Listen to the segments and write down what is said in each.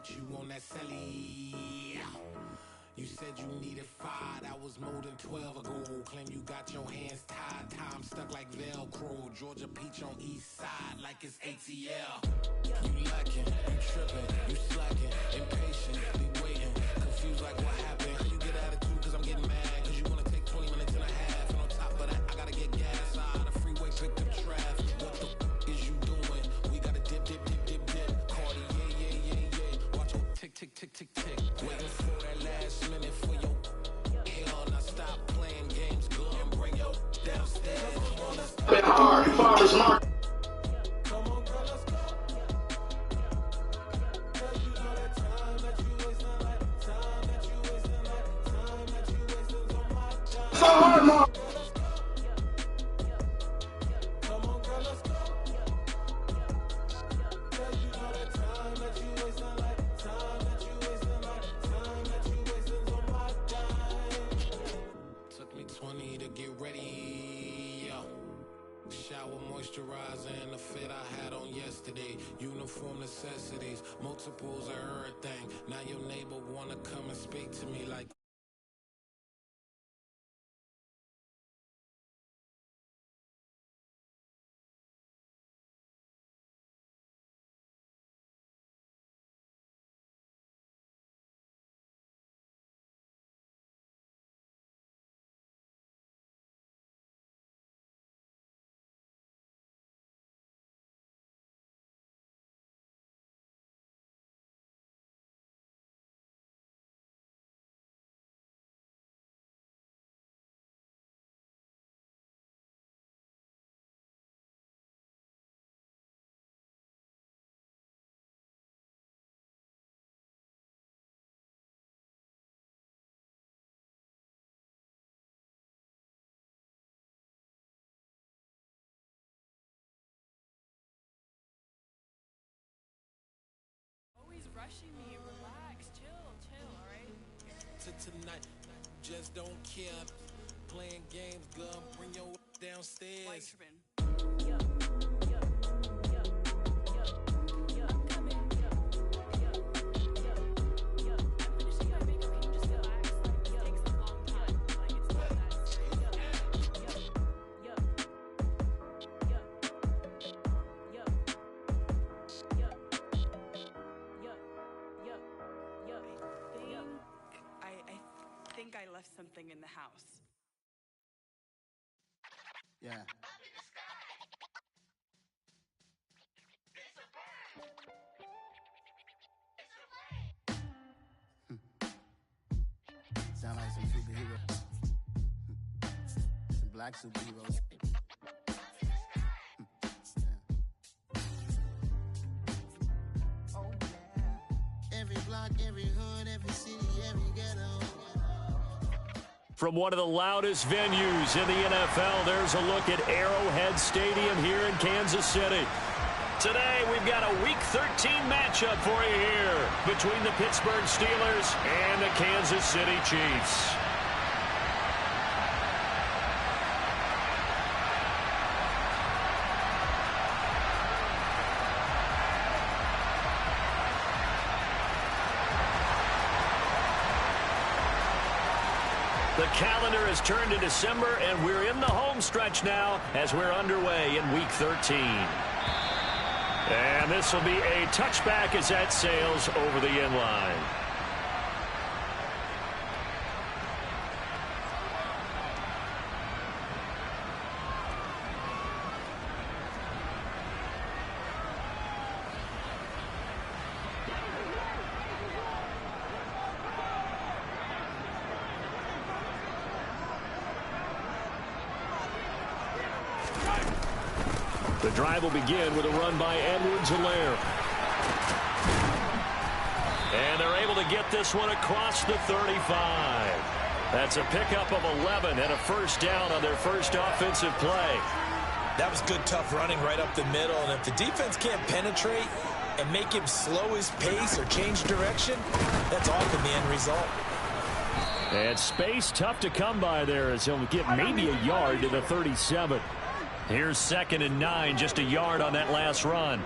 hit you on that celly. You said you needed 5, that was more than 12 ago. Claim you got your hands tied, time stuck like Velcro. Georgia Peach on east side like it's ATL. You lacking, you tripping, you slacking, impatient, be waiting, confused like what happened. How you get attitude cause I'm getting mad, cause you wanna take 20 minutes and a half. And on top of that, I gotta get gas out of the freeway, pick up traffic. What the is you doing? We gotta dip, Cartier, yeah. Watch your tick, waiting for that last minute for your hell. Now stop playing games, go and bring your downstairs. Been hard, farmers market. Come on, girl, let's go. Cause you know that time that you wasting, like time that you wasting, like time that you wasting on my time. So hard, Mark. Come on, girl, let's go. Cause you know that time that you wasting, like time that you wasting, like time that you wasting on my time. Took me 20 to get ready, yo. Shower moisturizer and the fit I had on yesterday. Uniform necessities, multiples of everything. Now your neighbor wanna come and speak to me like rushing me. Relax, chill, all right? tonight, just don't care. Playing games, girl, bring your downstairs. White tripping. I left something in the house. Yeah. Sound like some superheroes. Some black superheroes. Oh yeah. Every block, every hood, every city, every ghetto. From one of the loudest venues in the NFL, there's a look at Arrowhead Stadium here in Kansas City. Today, we've got a Week 13 matchup for you here between the Pittsburgh Steelers and the Kansas City Chiefs. The calendar has turned to December, and we're in the home stretch now as we're underway in Week 13. And this will be a touchback as that sails over the end line. The drive will begin with a run by Edwards-Helaire. And they're able to get this one across the 35. That's a pickup of 11 and a first down on their first offensive play. That was good, tough running right up the middle. And if the defense can't penetrate and make him slow his pace or change direction, that's often the end result. And space tough to come by there as he'll get maybe a yard to the 37. Here's 2nd and 9, just a yard on that last run.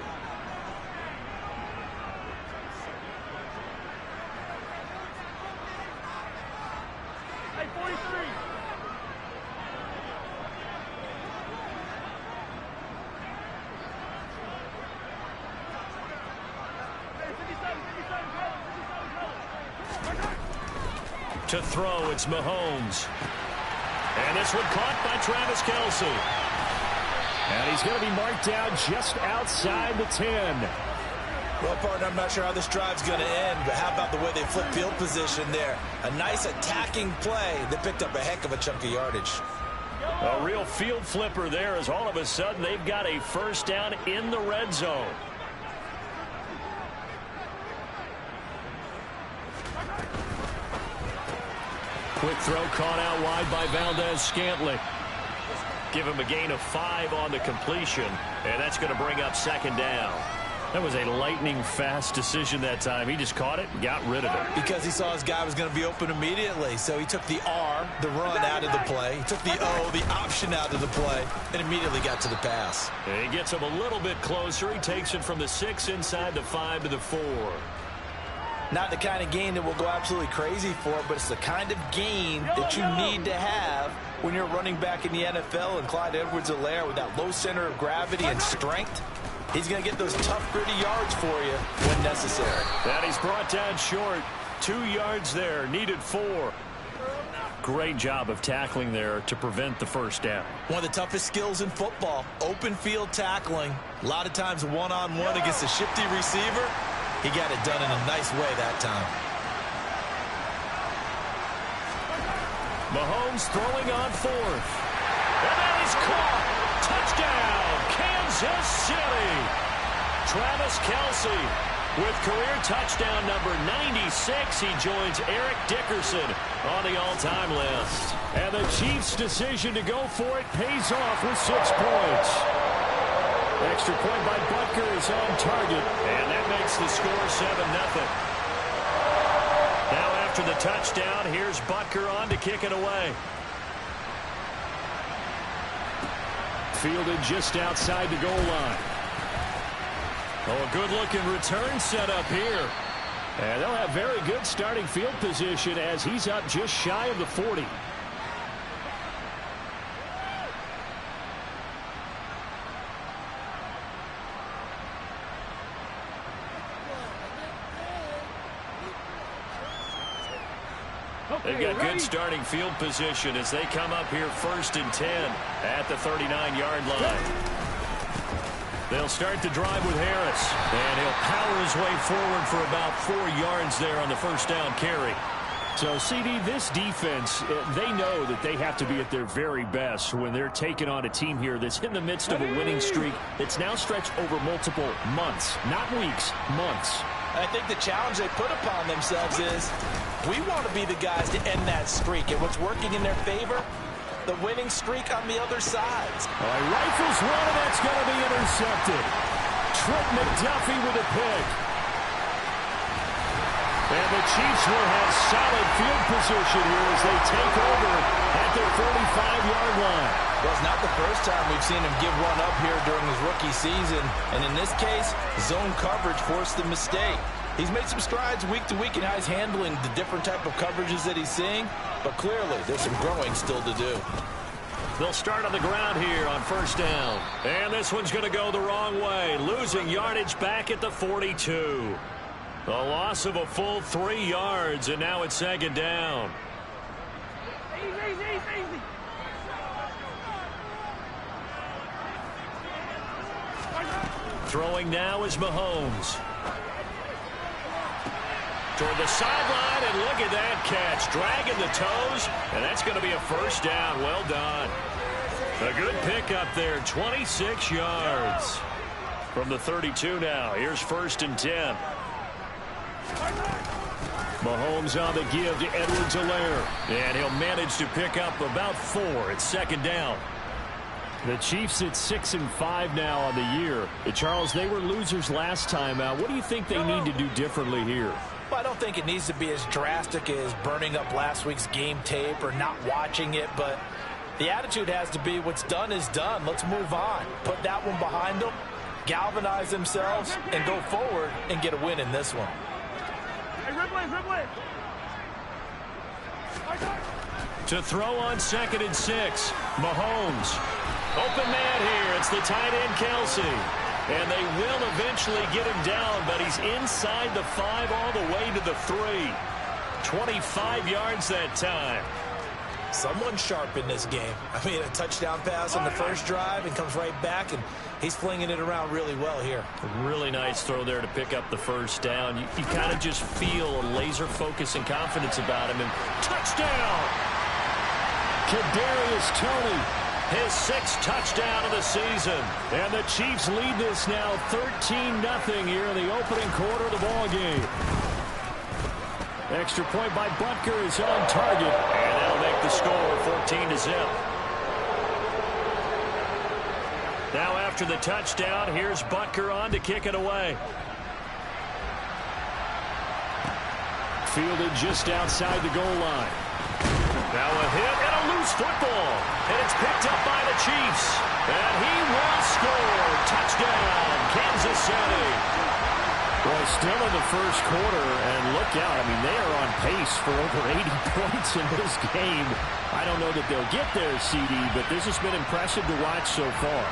To throw, it's Mahomes. And this one caught by Travis Kelce. And he's going to be marked down just outside the 10. Well, partner, I'm not sure how this drive's going to end, but how about the way they flip field position there? A nice attacking play that picked up a heck of a chunk of yardage. A real field flipper there, as all of a sudden they've got a first down in the red zone. Quick throw caught out wide by Valdez-Scantling. Give him a gain of 5 on the completion, and that's going to bring up second down. That was a lightning-fast decision that time. He just caught it and got rid of it. Because he saw his guy was going to be open immediately. So he took the R, the run, out of the play. He took the O, the option, out of the play, and immediately got to the pass. And he gets him a little bit closer. He takes it from the 6 inside the 5 to the 4. Not the kind of gain that we'll go absolutely crazy for, but it's the kind of gain that you need to have when you're running back in the NFL. And Clyde Edwards-Helaire, with that low center of gravity and strength, he's going to get those tough, gritty yards for you when necessary. And he's brought down short. 2 yards there, needed 4. Great job of tackling there to prevent the first down. One of the toughest skills in football, open field tackling. A lot of times one-on-one against a shifty receiver. He got it done in a nice way that time. Mahomes throwing on 4th. And that is caught. Touchdown, Kansas City. Travis Kelce with career touchdown number 96. He joins Eric Dickerson on the all-time list. And the Chiefs' decision to go for it pays off with 6 points. Extra point by Butker is on target, and that makes the score 7-0. Now after the touchdown, here's Butker on to kick it away. Fielded just outside the goal line. Oh, a good-looking return set up here. And they'll have very good starting field position as he's up just shy of the 40. They've got good starting field position as they come up here 1st and 10 at the 39-yard line. They'll start the drive with Harris, and he'll power his way forward for about 4 yards there on the first down carry. So, CD, this defense, they know that they have to be at their very best when they're taking on a team here that's in the midst of a winning streak that's now stretched over multiple months, not weeks, months. I think the challenge they put upon themselves is we want to be the guys to end that streak. And what's working in their favor? The winning streak on the other side. All right, rifles one, and that's going to be intercepted. Trent McDuffie with a pick. And the Chiefs will have solid field position here as they take over at their 45-yard line. Well, it's not the first time we've seen him give one up here during his rookie season. And in this case, zone coverage forced the mistake. He's made some strides week to week in how he's handling the different type of coverages that he's seeing. But clearly, there's some growing still to do. They'll start on the ground here on first down. And this one's going to go the wrong way. Losing yardage back at the 42. A loss of a full 3 yards, and now it's second down. Easy. Throwing now is Mahomes. Toward the sideline, and look at that catch. Dragging the toes, and that's going to be a first down. Well done. A good pickup there, 26 yards. From the 32 now, here's 1st and 10. Mahomes on the give to Edwards-Helaire. And he'll manage to pick up about 4. It's second down. The Chiefs at 6-5 now on the year. Charles, they were losers last time out. What do you think they need to do differently here? Well, I don't think it needs to be as drastic as burning up last week's game tape or not watching it, but the attitude has to be what's done is done. Let's move on. Put that one behind them, galvanize themselves, and go forward and get a win in this one. Hey, Ripley. To throw on 2nd and 6. Mahomes. Open man here. It's the tight end, Kelsey. And they will eventually get him down, but he's inside the 5 all the way to the 3. 25 yards that time. Someone sharp in this game. I mean, a touchdown pass on the first drive and comes right back, and he's flinging it around really well here. Really nice throw there to pick up the first down. You kind of just feel a laser focus and confidence about him. And touchdown! Kadarius Toney, his 6th touchdown of the season. And the Chiefs lead this now 13-0 here in the opening quarter of the ball game. Extra point by Butker is on target, and that'll make the score 14-0. Now after the touchdown, here's Butker on to kick it away. Fielded just outside the goal line. Now a hit and a loose football. And it's picked up by the Chiefs. And he will score. Touchdown, Kansas City. Well, still in the first quarter, and look out. I mean, they are on pace for over 80 points in this game. I don't know that they'll get there, CD, but this has been impressive to watch so far.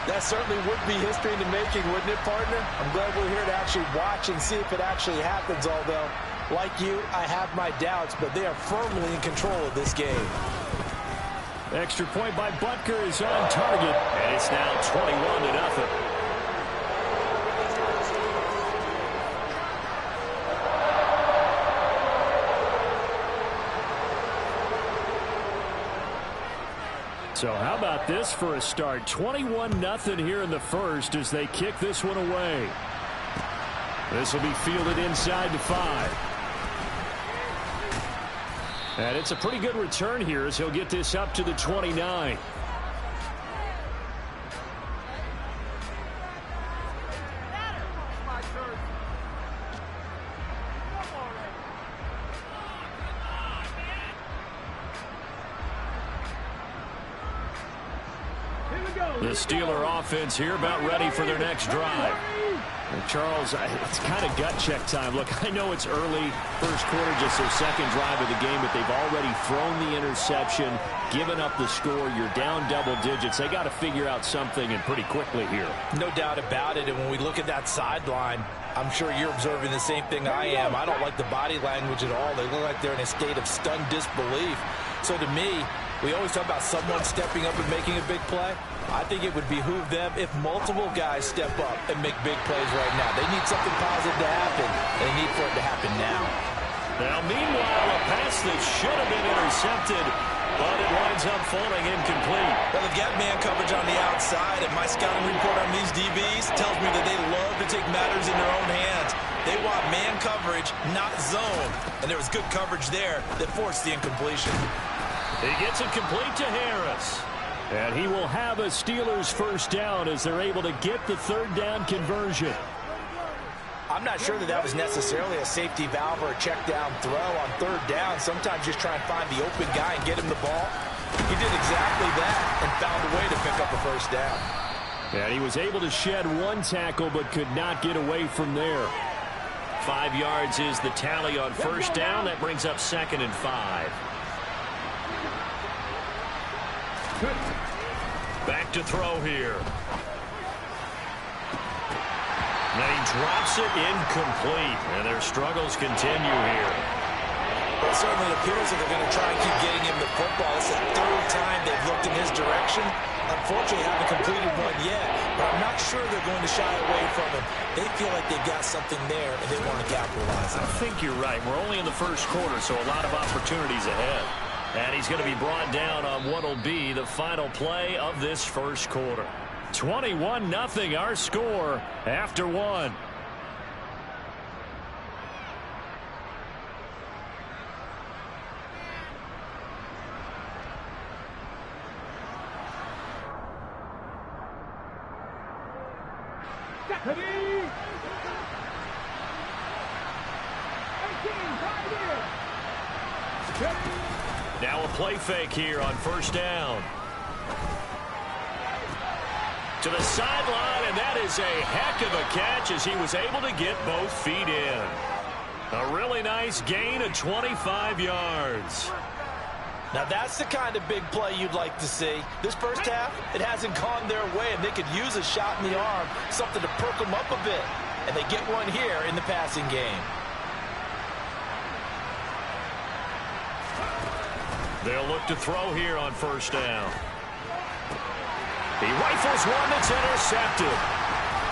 That certainly would be history in the making, wouldn't it, partner? I'm glad we're here to actually watch and see if it actually happens, although, like you, I have my doubts, but they are firmly in control of this game. Extra point by Butker is on target, and it's now 21-0. So how about this for a start? 21-0 here in the first as they kick this one away. This will be fielded inside the 5. And it's a pretty good return here as he'll get this up to the 29. The Steeler offense here about ready for their next drive. And Charles, it's kind of gut check time. Look, I know it's early, first quarter, just their second drive of the game, but they've already thrown the interception, given up the score. You're down double digits. They got to figure out something, and pretty quickly here. No doubt about it, and when we look at that sideline, I'm sure you're observing the same thing I am. I don't like the body language at all. They look like they're in a state of stunned disbelief. So to me, we always talk about someone stepping up and making a big play. I think it would behoove them if multiple guys step up and make big plays right now. They need something positive to happen, and they need for it to happen now. Now, meanwhile, a pass that should have been intercepted, but it winds up falling incomplete. Well, they've got man coverage on the outside, and my scouting report on these DBs tells me that they love to take matters in their own hands. They want man coverage, not zone. And there was good coverage there that forced the incompletion. He gets it complete to Harris. And he will have a Steelers first down as they're able to get the third down conversion. I'm not sure that was necessarily a safety valve or a check down throw on third down. Sometimes just try and find the open guy and get him the ball. He did exactly that and found a way to pick up a first down. And he was able to shed one tackle but could not get away from there. 5 yards is the tally on first down. That brings up 2nd and 5. Back to throw here. And he drops it incomplete. And their struggles continue here. It certainly appears that they're going to try and keep getting him the football. It's the third time they've looked in his direction. Unfortunately, haven't completed one yet. But I'm not sure they're going to shy away from him. They feel like they've got something there, and they want to capitalize on it. I think you're right. We're only in the first quarter, so a lot of opportunities ahead. And he's going to be brought down on what will be the final play of this first quarter. 21-0 our score after 1. Now a play fake here on first down. To the sideline, and that is a heck of a catch as he was able to get both feet in. A really nice gain of 25 yards. Now that's the kind of big play you'd like to see. This first half, it hasn't gone their way, and they could use a shot in the arm, something to perk them up a bit. And they get one here in the passing game. They'll look to throw here on first down. He rifles one that's intercepted.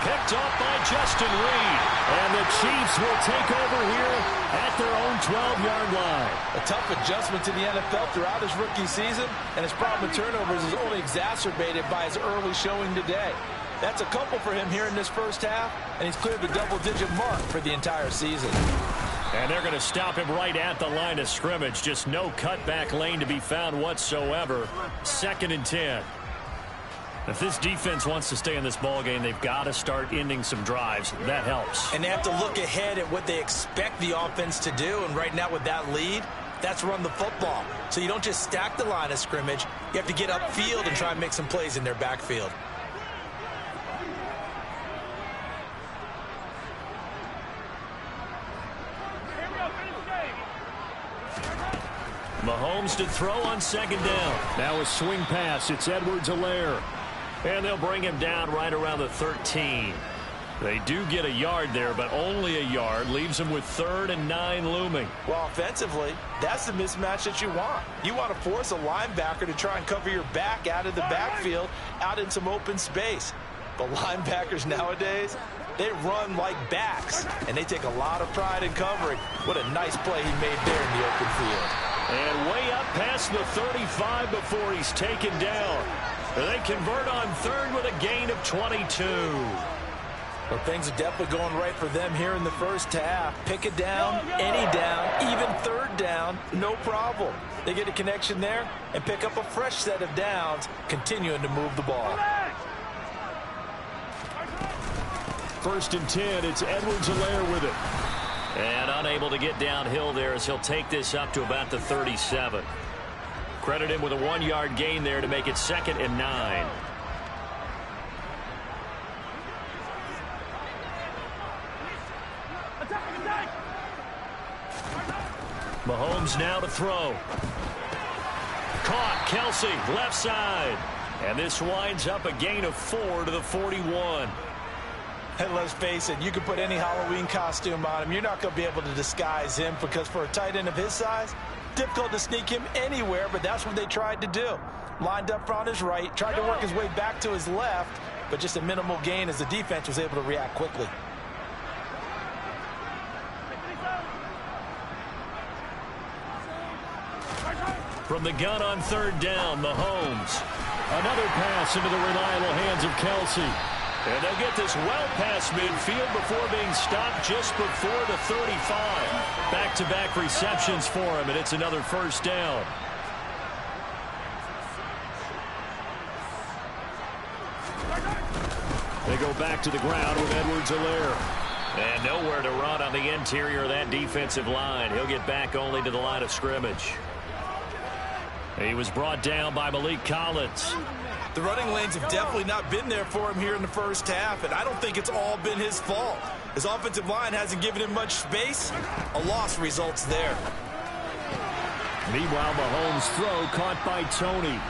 Picked up by Justin Reed. And the Chiefs will take over here at their own 12-yard line. A tough adjustment to the NFL throughout his rookie season, and his problem with turnovers is only exacerbated by his early showing today. That's a couple for him here in this first half, and he's cleared the double-digit mark for the entire season. And they're going to stop him right at the line of scrimmage. Just no cutback lane to be found whatsoever. 2nd and 10. If this defense wants to stay in this ballgame, they've got to start ending some drives. That helps. And they have to look ahead at what they expect the offense to do. And right now with that lead, that's run the football. So you don't just stack the line of scrimmage. You have to get upfield and try and make some plays in their backfield. Mahomes to throw on 2nd down. Now a swing pass. It's Edwards-Helaire. And they'll bring him down right around the 13. They do get a yard there, but only a yard. Leaves them with 3rd and 9 looming. Well, offensively, that's the mismatch that you want. You want to force a linebacker to try and cover your back out of the backfield, out in some open space. But linebackers nowadays, they run like backs, and they take a lot of pride in covering. What a nice play he made there in the open field. And way up past the 35 before he's taken down. They convert on 3rd with a gain of 22. Well, things are definitely going right for them here in the first half. Pick it down, any down, even 3rd down, no problem. They get a connection there and pick up a fresh set of downs, continuing to move the ball. 1st and 10, it's Edwards-Helaire with it. And unable to get downhill there as he'll take this up to about the 37. Credit him with a 1-yard gain there to make it 2nd and 9. Mahomes now to throw. Caught. Kelce, left side. And this winds up a gain of 4 to the 41. And let's face it, you can put any Halloween costume on him. You're not going to be able to disguise him because for a tight end of his size, difficult to sneak him anywhere, but that's what they tried to do. Lined up on his right, tried to work his way back to his left, but just a minimal gain as the defense was able to react quickly. From the gun on 3rd down, Mahomes. Another pass into the reliable hands of Kelce. And they'll get this well past midfield before being stopped just before the 35. Back-to-back receptions for him, and it's another 1st down. They go back to the ground with Edwards-Helaire. And nowhere to run on the interior of that defensive line. He'll get back only to the line of scrimmage. He was brought down by Malik Collins. The running lanes have definitely not been there for him here in the first half, and I don't think it's all been his fault. His offensive line hasn't given him much space. A loss results there. Meanwhile, Mahomes' throw caught by Tony.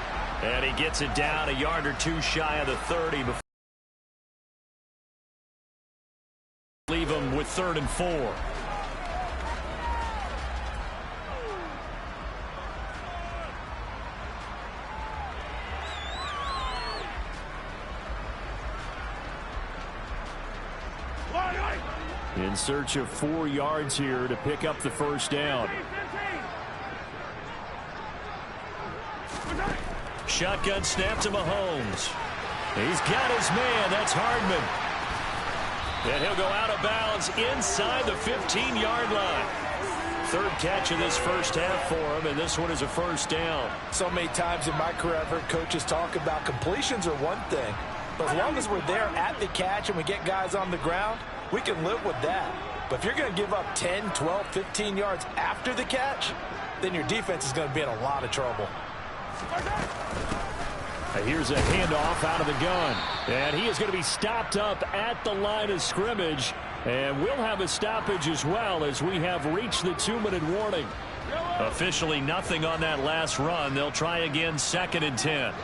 And he gets it down a yard or 2 shy of the 30 before leave him with 3rd and 4. In search of 4 yards here to pick up the 1st down. Shotgun snap to Mahomes. He's got his man. That's Hardman. And he'll go out of bounds inside the 15-yard line. 3rd catch of this first half for him, and this one is a 1st down. So many times in my career I've heard coaches talk about completions are one thing, but as long as we're there at the catch and we get guys on the ground, we can live with that. But if you're going to give up 10, 12, 15 yards after the catch, then your defense is going to be in a lot of trouble. Here's a handoff out of the gun. And he is going to be stopped up at the line of scrimmage And we'll have a stoppage as well as we have reached the 2-minute warning. Officially nothing on that last run. They'll try again 2nd and 10.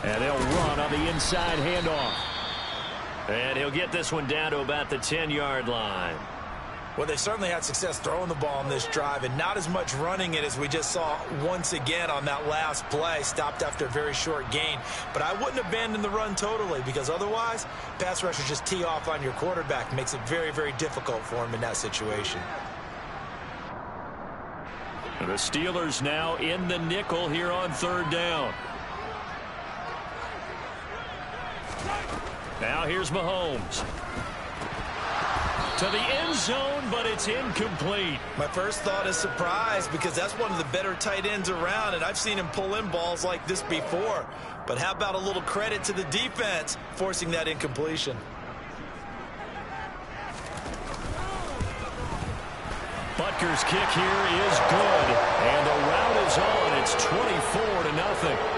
And they'll run on the inside handoff. And he'll get this one down to about the 10-yard line. Well, they certainly had success throwing the ball on this drive and not as much running it as we just saw once again on that last play. Stopped after a very short gain. But I wouldn't abandon the run totally because otherwise, pass rushers just tee off on your quarterback. Makes it very, very difficult for him in that situation. The Steelers now in the nickel here on 3rd down. Now here's Mahomes. To the end zone, but it's incomplete. My first thought is surprise because that's one of the better tight ends around, and I've seen him pull in balls like this before. But how about a little credit to the defense forcing that incompletion? Butker's kick here is good, and the route is on. It's 24-0.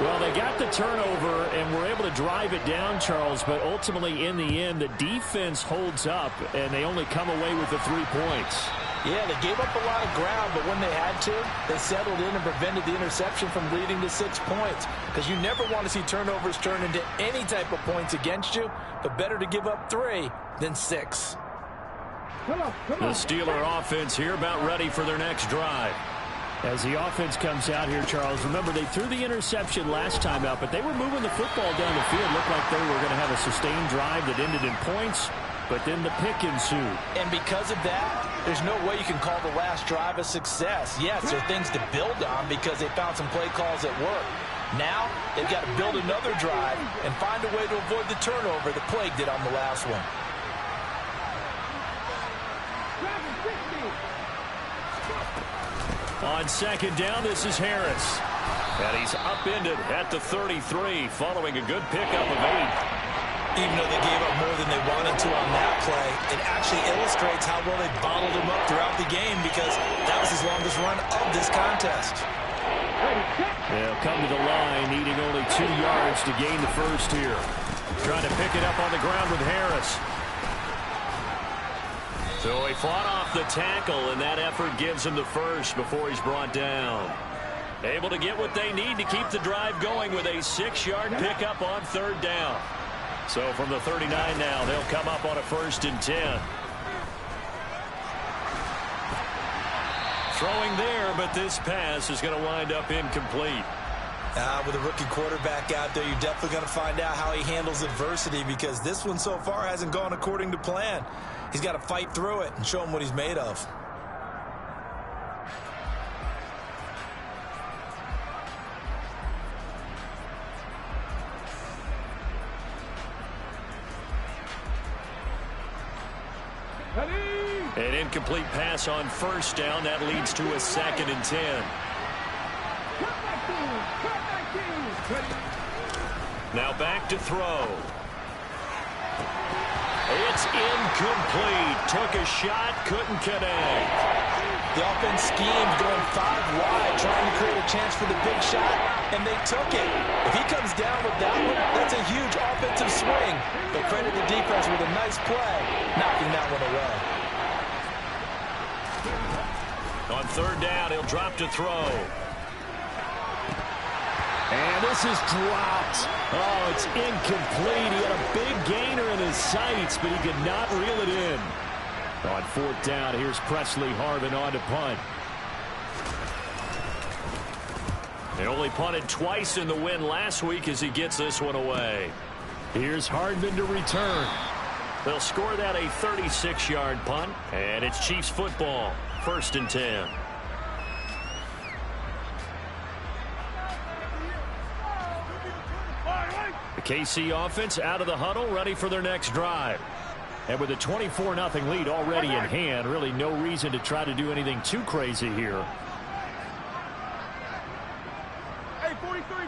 Well, they got the turnover and were able to drive it down, Charles, but ultimately in the end, the defense holds up, and they only come away with the 3 points. Yeah, they gave up a lot of ground, but when they had to, they settled in and prevented the interception from leading to 6 points. Because you never want to see turnovers turn into any type of points against you, but better to give up 3 than 6. The Steeler offense here about ready for their next drive. As the offense comes out here, Charles, remember they threw the interception last time out, but they were moving the football down the field. Looked like they were going to have a sustained drive that ended in points, but then the pick ensued. And because of that, there's no way you can call the last drive a success. Yes, there are things to build on because they found some play calls that work. Now, they've got to build another drive and find a way to avoid the turnover that plagued it on the last one. On 2nd down, this is Harris. And he's upended at the 33 following a good pickup of 8. Even though they gave up more than they wanted to on that play, it actually illustrates how well they bottled him up throughout the game because that was his longest run of this contest. They'll come to the line, needing only 2 yards to gain the first here. Trying to pick it up on the ground with Harris. So he fought off the tackle, and that effort gives him the first before he's brought down. Able to get what they need to keep the drive going with a 6-yard pickup on 3rd down. So from the 39 now, they'll come up on a 1st and 10. Throwing there, but this pass is going to wind up incomplete. With a rookie quarterback out there, you're definitely going to find out how he handles adversity because this one so far hasn't gone according to plan. He's got to fight through it and show him what he's made of. An incomplete pass on 1st down. That leads to a 2nd and 10. Now back to throw. It's incomplete. Took a shot, couldn't connect. The offense schemed going 5 wide, trying to create a chance for the big shot, and they took it. If he comes down with that one, that's a huge offensive swing. But credit the defense with a nice play, knocking that one away. On 3rd down, he'll drop to throw. And this is dropped. Oh, it's incomplete. He had a big gainer in his sights, but he could not reel it in. On 4th down, here's Presley Harvin on to punt. They only punted twice in the win last week as he gets this one away. Here's Hardman to return. They'll score that a 36-yard punt, and it's Chiefs football, 1st and 10. The KC offense out of the huddle, ready for their next drive. And with a 24-0 lead already in hand, really no reason to try to do anything too crazy here. Hey, 43,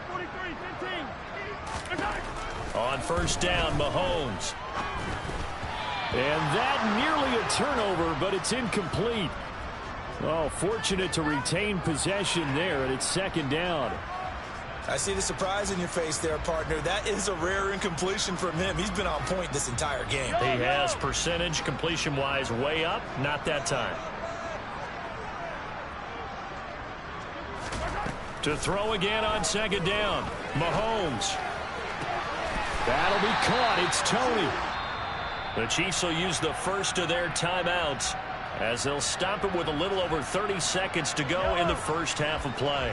15. first down, Mahomes. And that nearly a turnover, but it's incomplete. Oh, fortunate to retain possession there, and it's second down. I see the surprise in your face there, partner. That is a rare incompletion from him. He's been on point this entire game. He has percentage completion-wise way up, not that time. To throw again on second down, Mahomes. That'll be caught. It's Tony. The Chiefs will use the first of their timeouts as they'll stop it with a little over 30 seconds to go in the first half of play.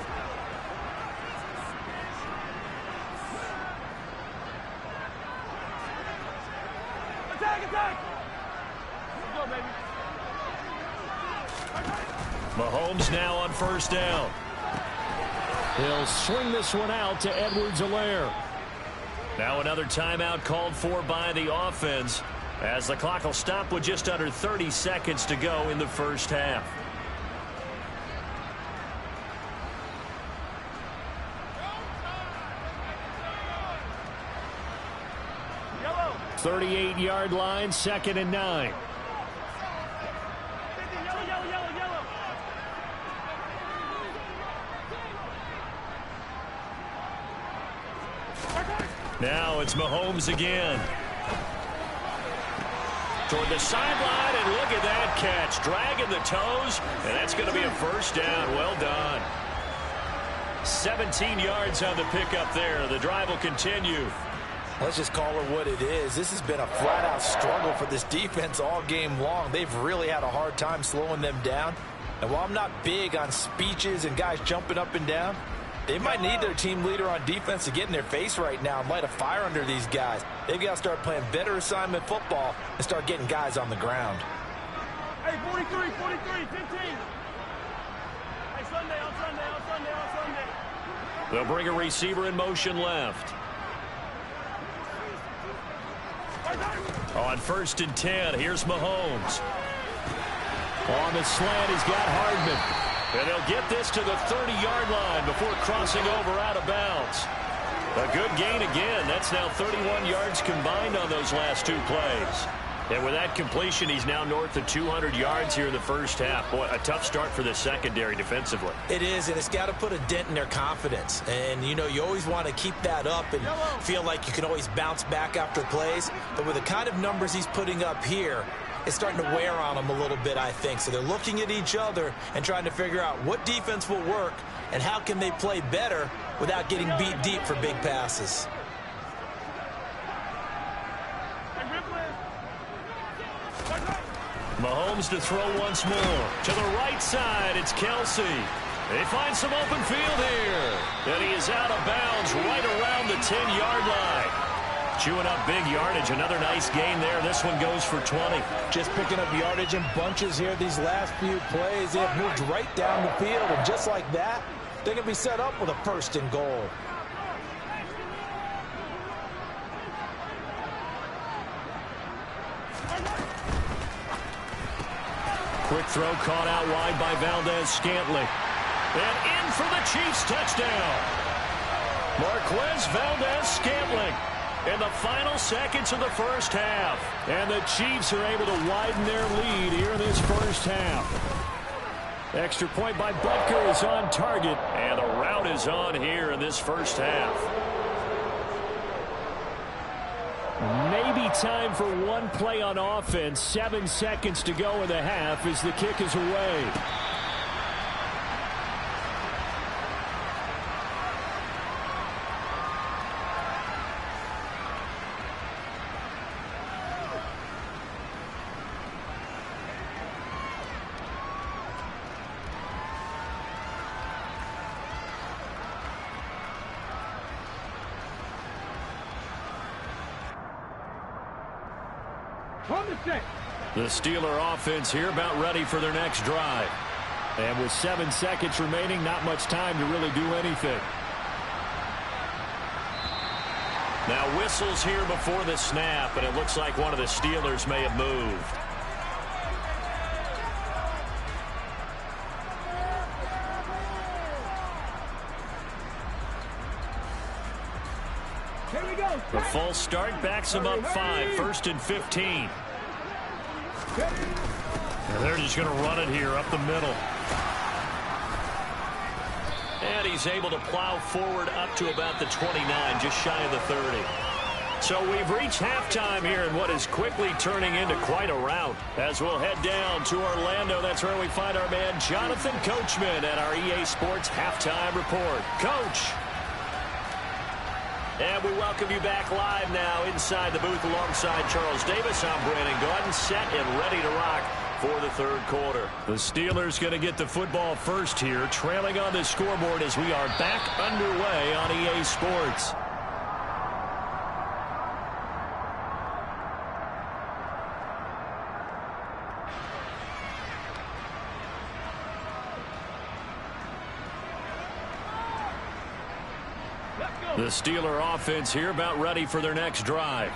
Mahomes now on first down. He'll swing this one out to Edwards-Helaire. Now another timeout called for by the offense as the clock will stop with just under 30 seconds to go in the first half. Yellow. 38-yard line, 2nd and 9. Now it's Mahomes again. Toward the sideline, and look at that catch. Dragging the toes, and that's going to be a first down. Well done. 17 yards on the pickup there. The drive will continue. Let's just call it what it is. This has been a flat-out struggle for this defense all game long. They've really had a hard time slowing them down. And while I'm not big on speeches and guys jumping up and down, they might need their team leader on defense to get in their face right now and light a fire under these guys. They've got to start playing better assignment football and start getting guys on the ground. Hey, 43, 15. Hey, Sunday. They'll bring a receiver in motion left. On 1st and 10, here's Mahomes. On the slant, he's got Hardman. And they'll get this to the 30-yard line before crossing over out of bounds. A good gain again. That's now 31 yards combined on those last two plays. And with that completion, he's now north of 200 yards here in the first half. Boy, a tough start for the secondary defensively. It is, and it's got to put a dent in their confidence. And, you know, you always want to keep that up and feel like you can always bounce back after plays. But with the kind of numbers he's putting up here, it's starting to wear on them a little bit, I think. So they're looking at each other and trying to figure out what defense will work and how can they play better without getting beat deep for big passes. Mahomes to throw once more. To the right side, it's Kelsey. They find some open field here. And he is out of bounds right around the 10-yard line. Chewing up big yardage. Another nice gain there. This one goes for 20. Just picking up yardage in bunches here these last few plays. They have moved right down the field, and just like that, they can be set up with a 1st and goal. Quick throw caught out wide by Valdez-Scantling. And in for the Chiefs touchdown. Marquez Valdez-Scantling in the final seconds of the first half. And the Chiefs are able to widen their lead here in this first half. Extra point by Butker is on target. And the route is on here in this first half. Maybe time for one play on offense. 7 seconds to go in the half as the kick is away. The Steeler offense here about ready for their next drive. And with 7 seconds remaining, not much time to really do anything. Now whistles here before the snap, and it looks like one of the Steelers may have moved. The false start backs them up 5, 1st and 15. And they're just going to run it here up the middle. And he's able to plow forward up to about the 29, just shy of the 30. So we've reached halftime here in what is quickly turning into quite a rout. As we'll head down to Orlando, that's where we find our man Jonathan Coachman at our EA Sports Halftime Report. Coach. And we welcome you back live now inside the booth alongside Charles Davis. I'm Brandon Gaudin, set and ready to rock for the third quarter. The Steelers going to get the football first here, trailing on the scoreboard as we are back underway on EA Sports. The Steeler offense here about ready for their next drive.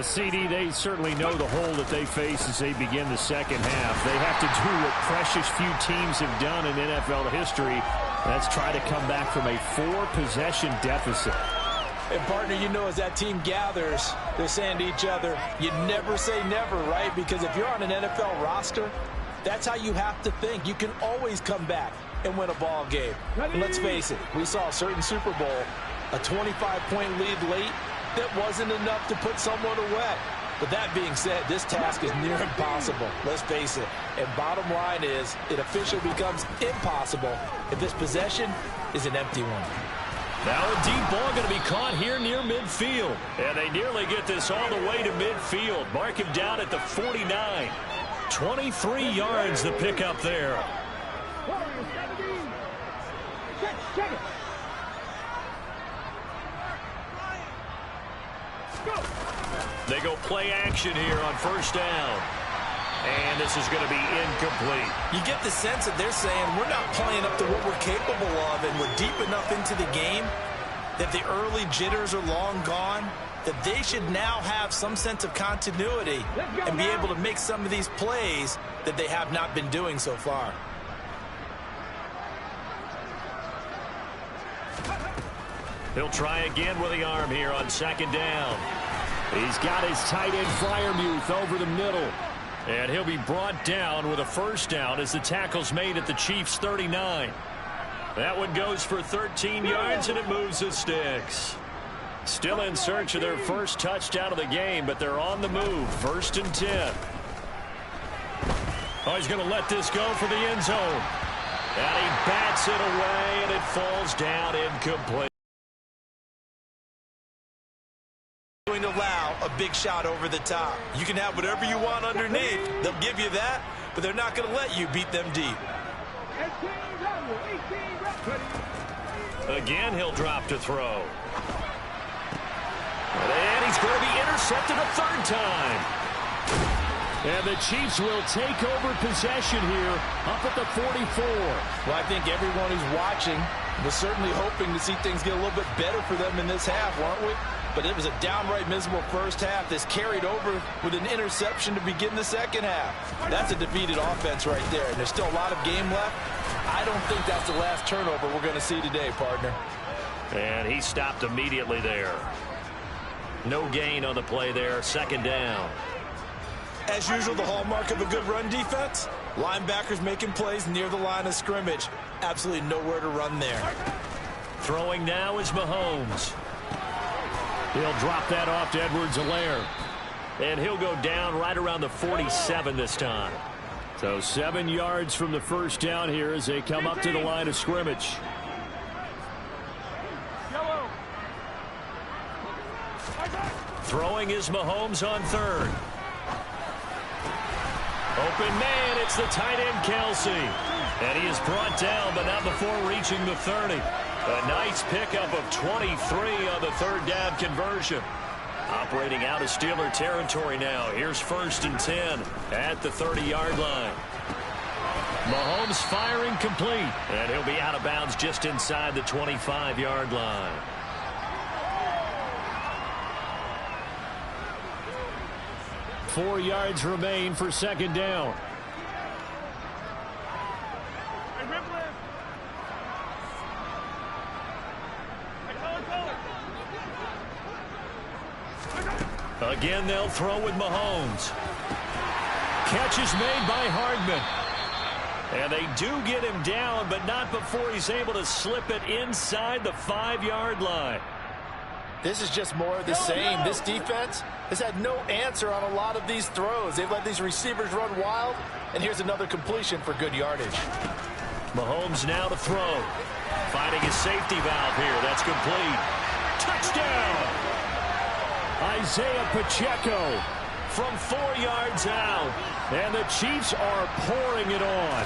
CD, they certainly know the hole that they face as they begin the second half. They have to do what precious few teams have done in NFL history. That's try to come back from a 4-possession deficit. And, partner, you know, as that team gathers, they're saying to each other, you never say never, right? Because if you're on an NFL roster, that's how you have to think. You can always come back and win a ball game. And let's face it, we saw a certain Super Bowl, a 25-point lead late, that wasn't enough to put someone away. But that being said, this task is near impossible. Let's face it. And bottom line is, it officially becomes impossible if this possession is an empty one. Now a deep ball going to be caught here near midfield. And they nearly get this all the way to midfield. Mark him down at the 49. 23 yards the pickup there. They go play action here on first down. And this is going to be incomplete. You get the sense that they're saying we're not playing up to what we're capable of, and we're deep enough into the game that the early jitters are long gone, that they should now have some sense of continuity and be able to make some of these plays that they have not been doing so far. He'll try again with the arm here on second down. He's got his tight end Freiermuth over the middle. And he'll be brought down with a first down as the tackle's made at the Chiefs' 39. That one goes for 13 yards, and it moves the sticks. Still in search of their first touchdown of the game, but they're on the move. 1st and 10. Oh, he's going to let this go for the end zone. And he bats it away, and it falls down incomplete. Going to allow a big shot over the top. You can have whatever you want underneath. They'll give you that, but they're not going to let you beat them deep. Again, he'll drop to throw. And he's going to be intercepted a third time. And the Chiefs will take over possession here up at the 44. Well, I think everyone who's watching was certainly hoping to see things get a little bit better for them in this half, weren't we? But it was a downright miserable first half that's carried over with an interception to begin the second half. That's a defeated offense right there, and there's still a lot of game left. I don't think that's the last turnover we're going to see today, partner. And he stopped immediately there. No gain on the play there, second down. As usual, the hallmark of a good run defense, linebackers making plays near the line of scrimmage. Absolutely nowhere to run there. Throwing now is Mahomes. He'll drop that off to Edwards-Helaire. And he'll go down right around the 47 this time. So 7 yards from the first down here as they come up to the line of scrimmage. Throwing is Mahomes on third. Open man, it's the tight end Kelsey. And he is brought down, but not before reaching the 30. A nice pickup of 23 on the third down conversion. Operating out of Steeler territory now. Here's 1st and 10 at the 30-yard line. Mahomes firing complete. And he'll be out of bounds just inside the 25-yard line. Four yards remain for second down. Again, they'll throw with Mahomes. Catch is made by Hardman. And they do get him down, but not before he's able to slip it inside the 5-yard line. This is just more of the same. This defense has had no answer on a lot of these throws. They've let these receivers run wild, and here's another completion for good yardage. Mahomes now to throw. Finding his safety valve here. That's complete. Touchdown! Isaiah Pacheco from 4 yards out. And the Chiefs are pouring it on.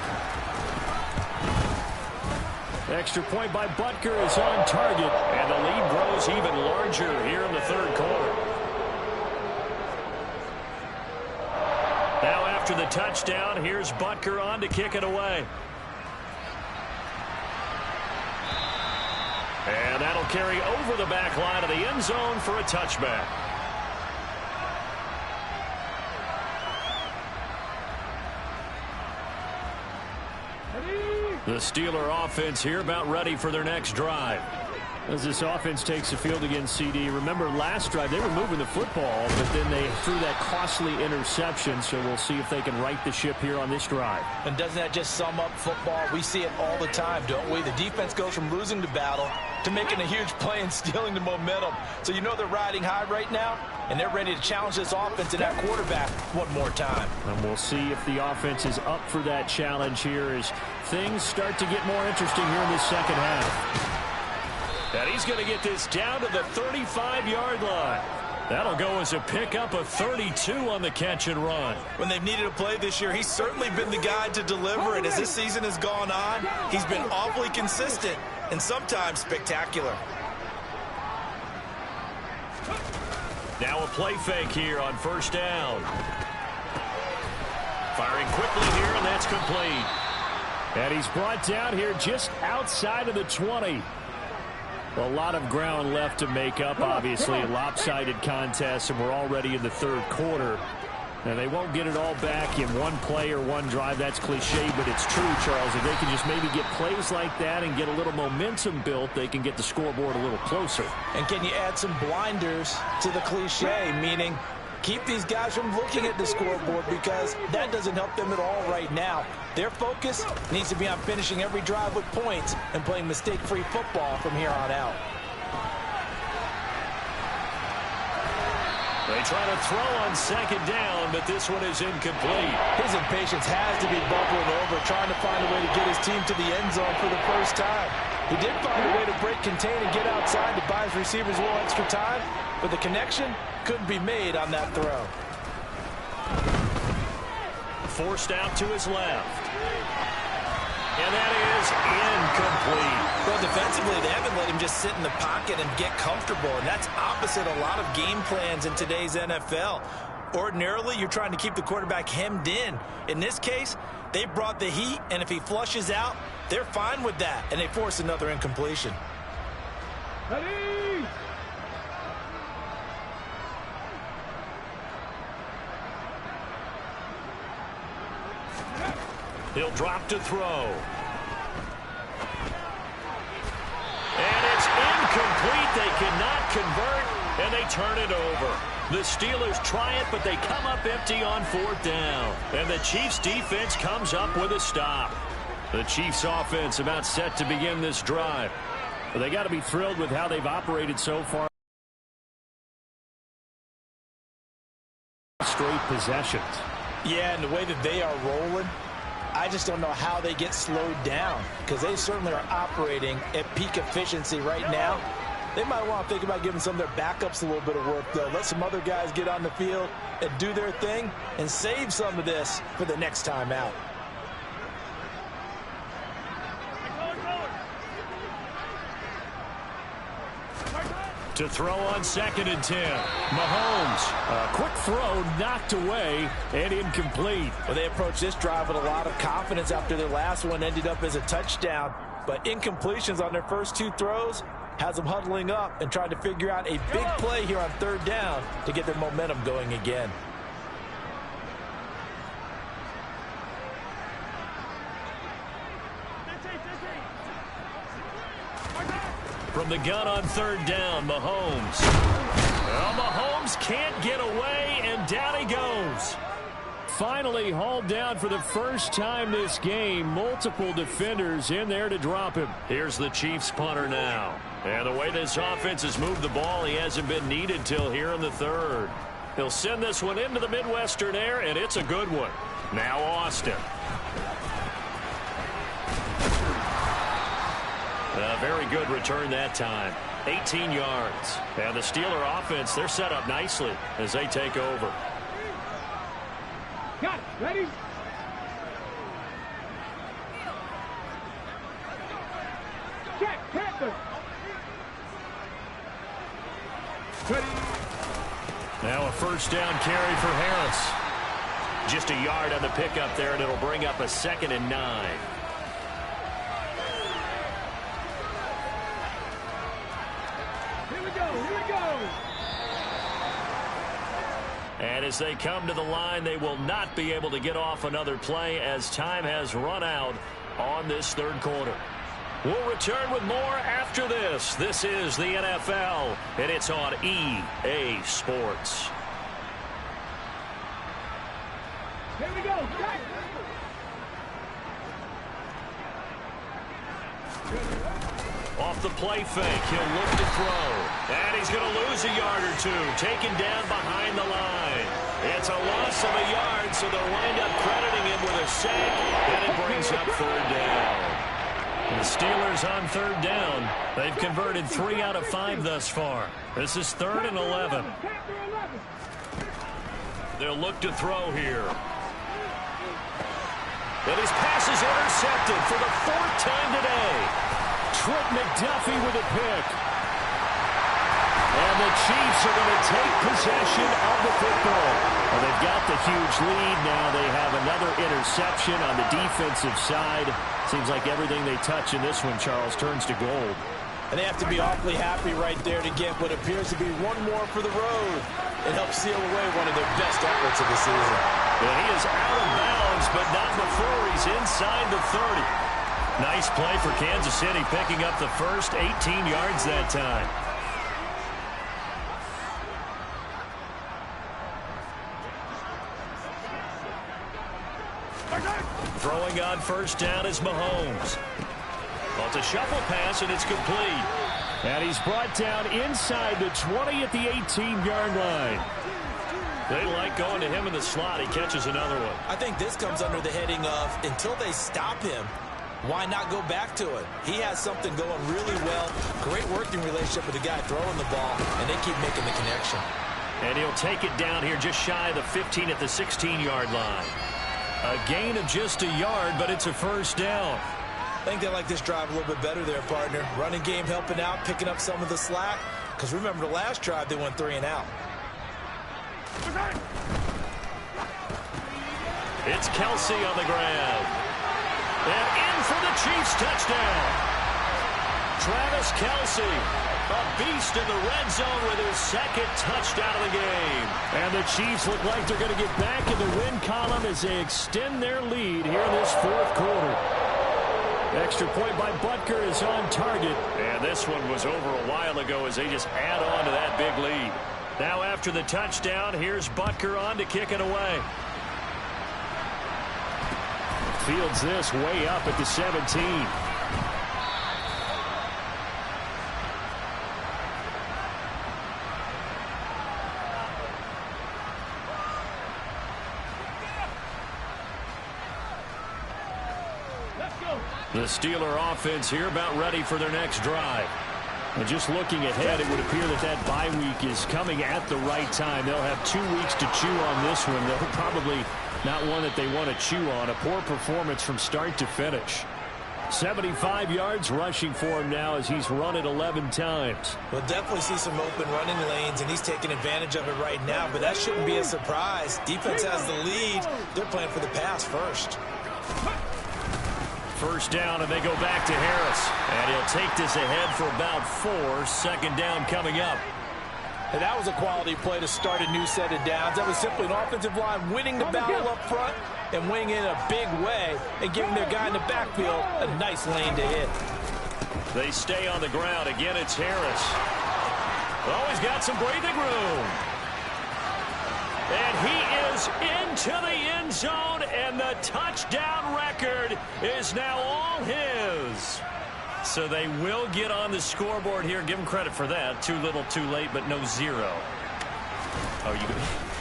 Extra point by Butker is on target. And the lead grows even larger here in the third quarter. Now after the touchdown, here's Butker on to kick it away. And that'll carry over the back line of the end zone for a touchback. The Steeler offense here about ready for their next drive. As this offense takes the field against CD, remember last drive they were moving the football, but then they threw that costly interception, so we'll see if they can right the ship here on this drive. And doesn't that just sum up football? We see it all the time, don't we? The defense goes from losing the battle to making a huge play and stealing the momentum. So you know they're riding high right now, and they're ready to challenge this offense and that quarterback one more time. And we'll see if the offense is up for that challenge here as things start to get more interesting here in this second half. And he's going to get this down to the 35-yard line. That'll go as a pickup of 32 on the catch and run. When they've needed a play this year, he's certainly been the guy to deliver it. As this season has gone on, he's been awfully consistent and sometimes spectacular. Now a play fake here on first down. Firing quickly here, and that's complete. And he's brought down here just outside of the 20. A lot of ground left to make up, obviously. A lopsided contest, and we're already in the third quarter. And they won't get it all back in one play or one drive. That's cliche, but it's true, Charles. If they can just maybe get plays like that and get a little momentum built, they can get the scoreboard a little closer. And can you add some blinders to the cliche, meaning keep these guys from looking at the scoreboard, because that doesn't help them at all right now. Their focus needs to be on finishing every drive with points and playing mistake-free football from here on out. They try to throw on second down, but this one is incomplete. His impatience has to be bubbling over, trying to find a way to get his team to the end zone for the first time. He did find a way to break, contain, and get outside to buy his receivers a little extra time, but the connection couldn't be made on that throw. Forced out to his left. And that is incomplete. Well, defensively, they haven't let him just sit in the pocket and get comfortable, and that's opposite a lot of game plans in today's NFL. Ordinarily, you're trying to keep the quarterback hemmed in. In this case, they brought the heat, and if he flushes out, they're fine with that, and they force another incompletion. Ready? He'll drop to throw. And it's incomplete. They cannot convert, and they turn it over. The Steelers try it, but they come up empty on fourth down. And the Chiefs' defense comes up with a stop. The Chiefs' offense about set to begin this drive. But they got to be thrilled with how they've operated so far. Straight possessions. Yeah, and the way that they are rolling, I just don't know how they get slowed down, because they certainly are operating at peak efficiency right now. They might want to think about giving some of their backups a little bit of work, though. Let some other guys get on the field and do their thing and save some of this for the next time out. To throw on 2nd and 10. Mahomes. A quick throw knocked away and incomplete. Well, they approached this drive with a lot of confidence after their last one ended up as a touchdown. But incompletions on their first two throws has them huddling up and trying to figure out a big play here on third down to get their momentum going again. From the gun on third down, Mahomes. Well, Mahomes can't get away, and down he goes. Finally hauled down for the first time this game. Multiple defenders in there to drop him. Here's the Chiefs punter now. And the way this offense has moved the ball, he hasn't been needed till here in the third. He'll send this one into the Midwestern air, and it's a good one. Now Austin. A very good return that time. 18 yards. And the Steeler offense, they're set up nicely as they take over. Got it. Ready? Check. Panther. Ready. Now a first down carry for Harris. Just a yard on the pickup there, and it'll bring up a 2nd and 9. Here we go. Here we go. And as they come to the line, they will not be able to get off another play as time has run out on this third quarter. We'll return with more after this. This is the NFL, and it's on EA Sports. Here we go. Check. Off the play fake, he'll look to throw. And he's going to lose a yard or two, taken down behind the line. It's a loss of a yard, so they'll wind up crediting him with a sack, and it brings up 3rd down. The Steelers on 3rd down. They've converted 3 out of 5 thus far. This is 3rd and 11. They'll look to throw here. And his pass is intercepted for the 4th time today. Trent McDuffie with a pick. And the Chiefs are going to take possession of the football. Well, they've got the huge lead now. They have another interception on the defensive side. Seems like everything they touch in this one, Charles, turns to gold. And they have to be awfully happy right there to get what appears to be one more for the road. It helps seal away one of their best efforts of the season. Well, he is out of bounds, but not before he's inside the 30. Nice play for Kansas City, picking up the first 18 yards that time. Throwing on first down is Mahomes. Well, it's a shuffle pass, and it's complete. And he's brought down inside the 20 at the 18-yard line. They like going to him in the slot. He catches another one. I think this comes under the heading of, until they stop him, why not go back to it? He has something going really well. Great working relationship with the guy throwing the ball, and they keep making the connection. And he'll take it down here just shy of the 15 at the 16-yard line. A gain of just a yard, but it's a first down. I think they like this drive a little bit better there, partner. Running game helping out, picking up some of the slack. Because remember, the last drive, they went 3 and out. It's Kelsey on the ground. And in for the Chiefs touchdown. Travis Kelsey, a beast in the red zone with his 2nd touchdown of the game. And the Chiefs look like they're going to get back in the win column as they extend their lead here in this 4th quarter. Extra point by Butker is on target. And this one was over a while ago as they just add on to that big lead. Now after the touchdown, here's Butker on to kick it away. Fields this way up at the 17. The Steeler offense here about ready for their next drive. And just looking ahead, it would appear that that bye week is coming at the right time. They'll have 2 weeks to chew on this one. They'll probably not one that they want to chew on. A poor performance from start to finish. 75 yards rushing for him now as he's run it 11 times. We'll definitely see some open running lanes, and he's taking advantage of it right now, but that shouldn't be a surprise. Defense has the lead. They're playing for the pass first. First down, and they go back to Harris. And he'll take this ahead for about 4. 2nd down coming up. And that was a quality play to start a new set of downs. That was simply an offensive line winning the battle up front and winning in a big way and giving their guy in the backfield a nice lane to hit. They stay on the ground. Again, it's Harris. Oh, he's got some breathing room. And he is into the end zone, and the touchdown record is now all his. So they will get on the scoreboard here. Give them credit for that. Too little, too late, but no zero. Oh,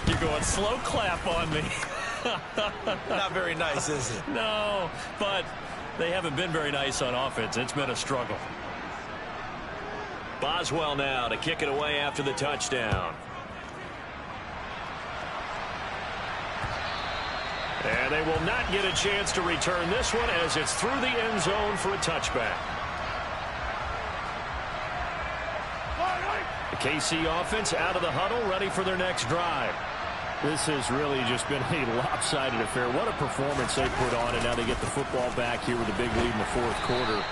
you're going slow clap on me. Not very nice, is it? No, but they haven't been very nice on offense. It's been a struggle. Boswell now to kick it away after the touchdown. And they will not get a chance to return this one as it's through the end zone for a touchback. The KC offense out of the huddle, ready for their next drive. This has really just been a lopsided affair. What a performance they put on, and now they get the football back here with a big lead in the fourth quarter.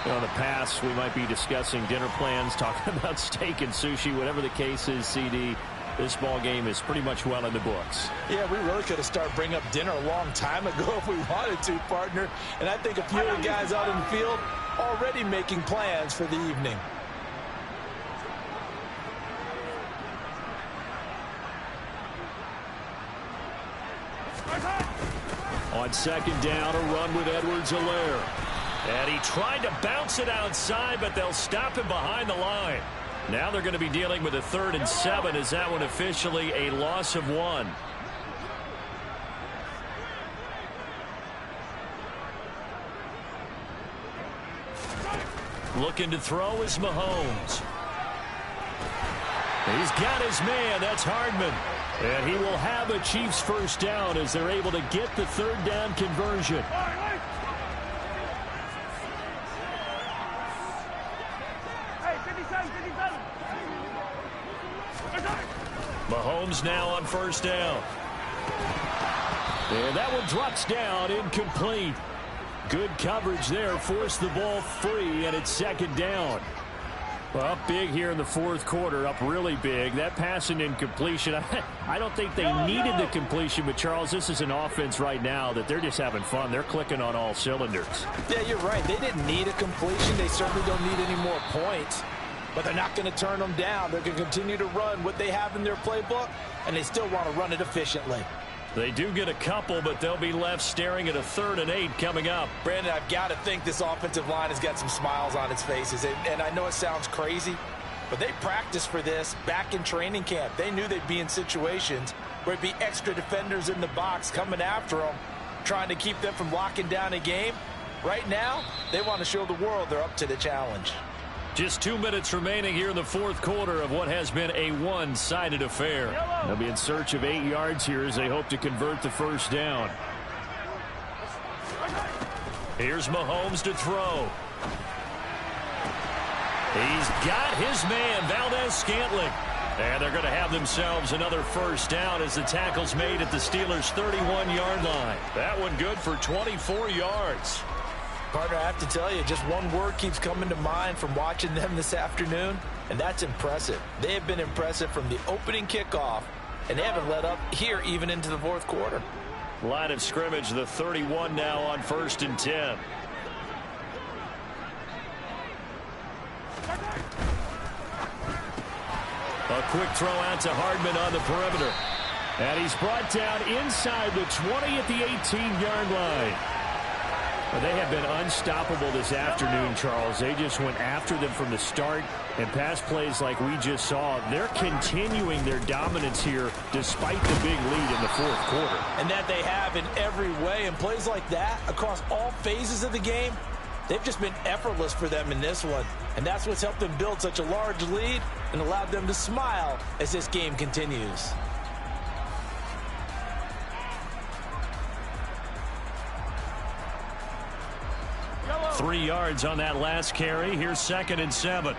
You know, in the past, we might be discussing dinner plans, talking about steak and sushi, whatever the case is, CD. This ball game is pretty much well in the books. Yeah, we really could have started bringing up dinner a long time ago if we wanted to, partner. And I think a few of the guys out in the field already making plans for the evening. On second down, a run with Edwards-Helaire. And he tried to bounce it outside, but they'll stop him behind the line. Now they're going to be dealing with a 3rd and 7. Is that one officially a loss of 1? Looking to throw is Mahomes. He's got his man. That's Hardman. And he will have a Chiefs first down as they're able to get the 3rd down conversion. Mahomes now on first down. And that one drops down, incomplete. Good coverage there, forced the ball free, and it's second down. Well, up big here in the fourth quarter, up really big. That pass and incompletion, I don't think they needed the completion, but Charles, this is an offense right now that they're just having fun. They're clicking on all cylinders. Yeah, you're right. They didn't need a completion. They certainly don't need any more points, but they're not going to turn them down. They're going to continue to run what they have in their playbook, and they still want to run it efficiently. They do get a couple, but they'll be left staring at a 3rd and 8 coming up. Brandon, I've got to think this offensive line has got some smiles on its faces. And I know it sounds crazy, but they practiced for this back in training camp. They knew they'd be in situations where it'd be extra defenders in the box coming after them, trying to keep them from locking down a game. Right now, they want to show the world they're up to the challenge. Just 2 minutes remaining here in the fourth quarter of what has been a one-sided affair. They'll be in search of 8 yards here as they hope to convert the first down. Here's Mahomes to throw. He's got his man, Valdez-Scantling. And they're going to have themselves another first down as the tackle's made at the Steelers' 31-yard line. That one good for 24 yards. Partner, I have to tell you, just one word keeps coming to mind from watching them this afternoon, and that's impressive. They have been impressive from the opening kickoff, and they haven't let up here even into the fourth quarter. Line of scrimmage, the 31 now on 1st and 10. A quick throw out to Hardman on the perimeter. And he's brought down inside the 20 at the 18-yard line. Well, they have been unstoppable this afternoon, Charles. They just went after them from the start, and pass plays like we just saw. They're continuing their dominance here despite the big lead in the fourth quarter. And that they have in every way. And plays like that across all phases of the game, they've just been effortless for them in this one. And that's what's helped them build such a large lead and allowed them to smile as this game continues. Yellow. 3 yards on that last carry. Here's 2nd and 7.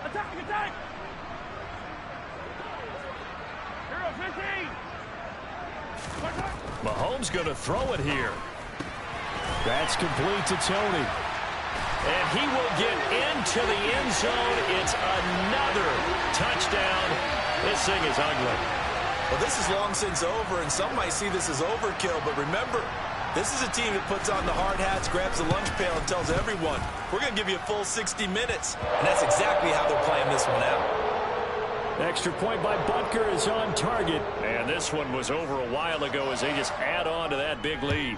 Attack, attack! Hero 15! Mahomes going to throw it here. That's complete to Tony. And he will get into the end zone. It's another touchdown. This thing is ugly. Well, this is long since over, and some might see this as overkill. But remember, This is a team that puts on the hard hats, grabs the lunch pail, and tells everyone, we're going to give you a full 60 minutes. And that's exactly how they're playing this one out. Extra point by Butker is on target. And this one was over a while ago as they just add on to that big lead.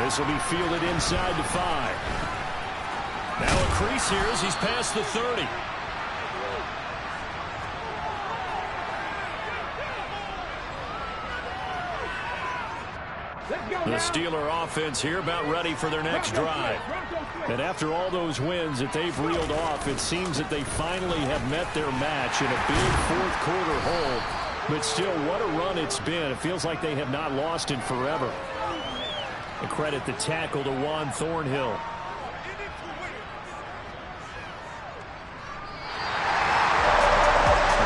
This will be fielded inside the 5. Now a crease here as he's past the 30. The Steeler offense here about ready for their next drive. And after all those wins that they've reeled off, it seems that they finally have met their match in a big fourth-quarter hold. But still, what a run it's been. It feels like they have not lost in forever. And credit the tackle to Juan Thornhill.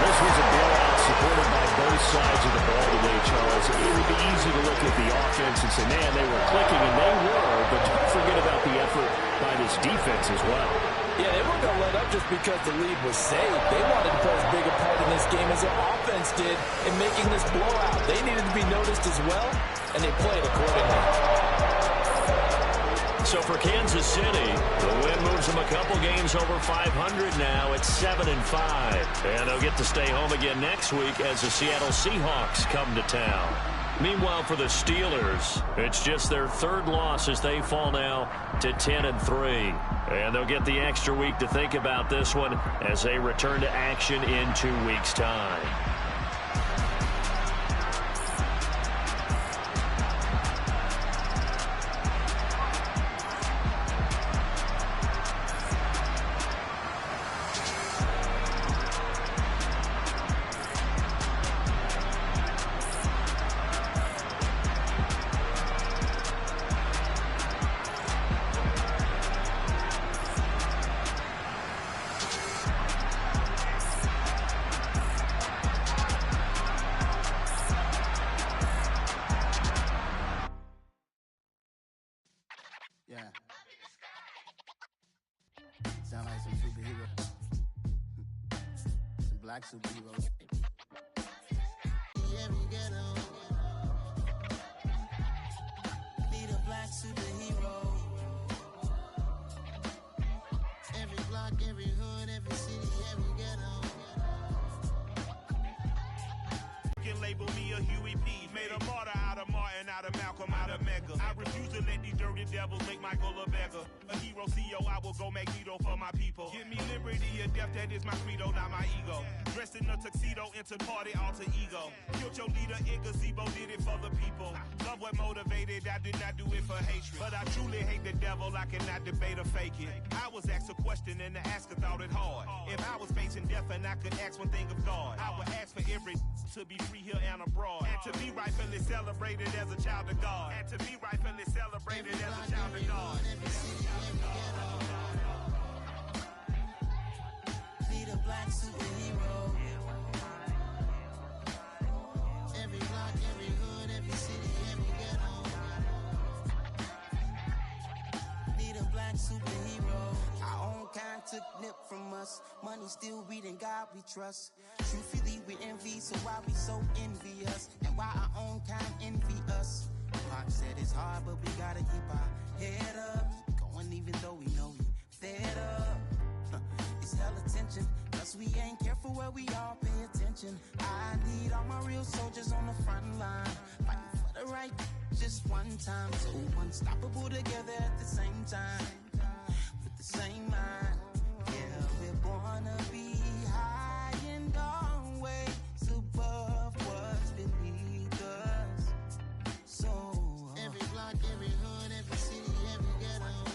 This was a blowout supported by both sides of the ball today, Charles. It would be easy to look at the offense and say, man, they were clicking, and they were, but don't forget about the effort by this defense as well. Yeah, they weren't going to let up just because the lead was saved. They wanted to play as big a part in this game as their offense did in making this blowout. They needed to be noticed as well, and they played accordingly. So for Kansas City, the win moves them a couple games over 500 now at 7-5. And they'll get to stay home again next week as the Seattle Seahawks come to town. Meanwhile, for the Steelers, it's just their third loss as they fall now to 10-3. And they'll get the extra week to think about this one as they return to action in 2 weeks' time. Sound like some superheroes. Some black superheroes. Every ghetto. Need a black superhero. Every block, every hood, every city, every ghetto. You can label me a Huey P. Made a martyr out of Martin, out of Malcolm, out of Mega. I refuse to let these dirty devils make Michael a beggar. A hero CEO, I will go Magneto for my people. Give me liberty or death, that is my credo, not my ego. Dressed in a tuxedo, enter party, alter ego. Killed your leader, in gazebo, did it for the people. Love what motivated, I did not do it for hatred. But I truly hate the devil, I cannot debate or fake it. I was asked a question and the asker thought it hard. If I was facing death and I could ask one thing of God, I would ask for every to be free here and abroad. And to be rightfully celebrated as a child of God. And to be rightfully celebrated as a child of God. Need a black superhero. Every block, every hood, every city, every ghetto. Need a black superhero. Our own kind took nip from us. Money still reading God we trust. Truthfully we envy, so why we so envious? And why our own kind envy us? Pac said it's hard, but we gotta keep our head up. Going even though we know we fed up. It's hell attention, cause we ain't careful where we all pay attention. I need all my real soldiers on the front line, fighting for the right just one time. So unstoppable together at the same time, with the same mind. Yeah, we're gonna be high and always above what's beneath us. So every block, every hood, every city, every ghetto.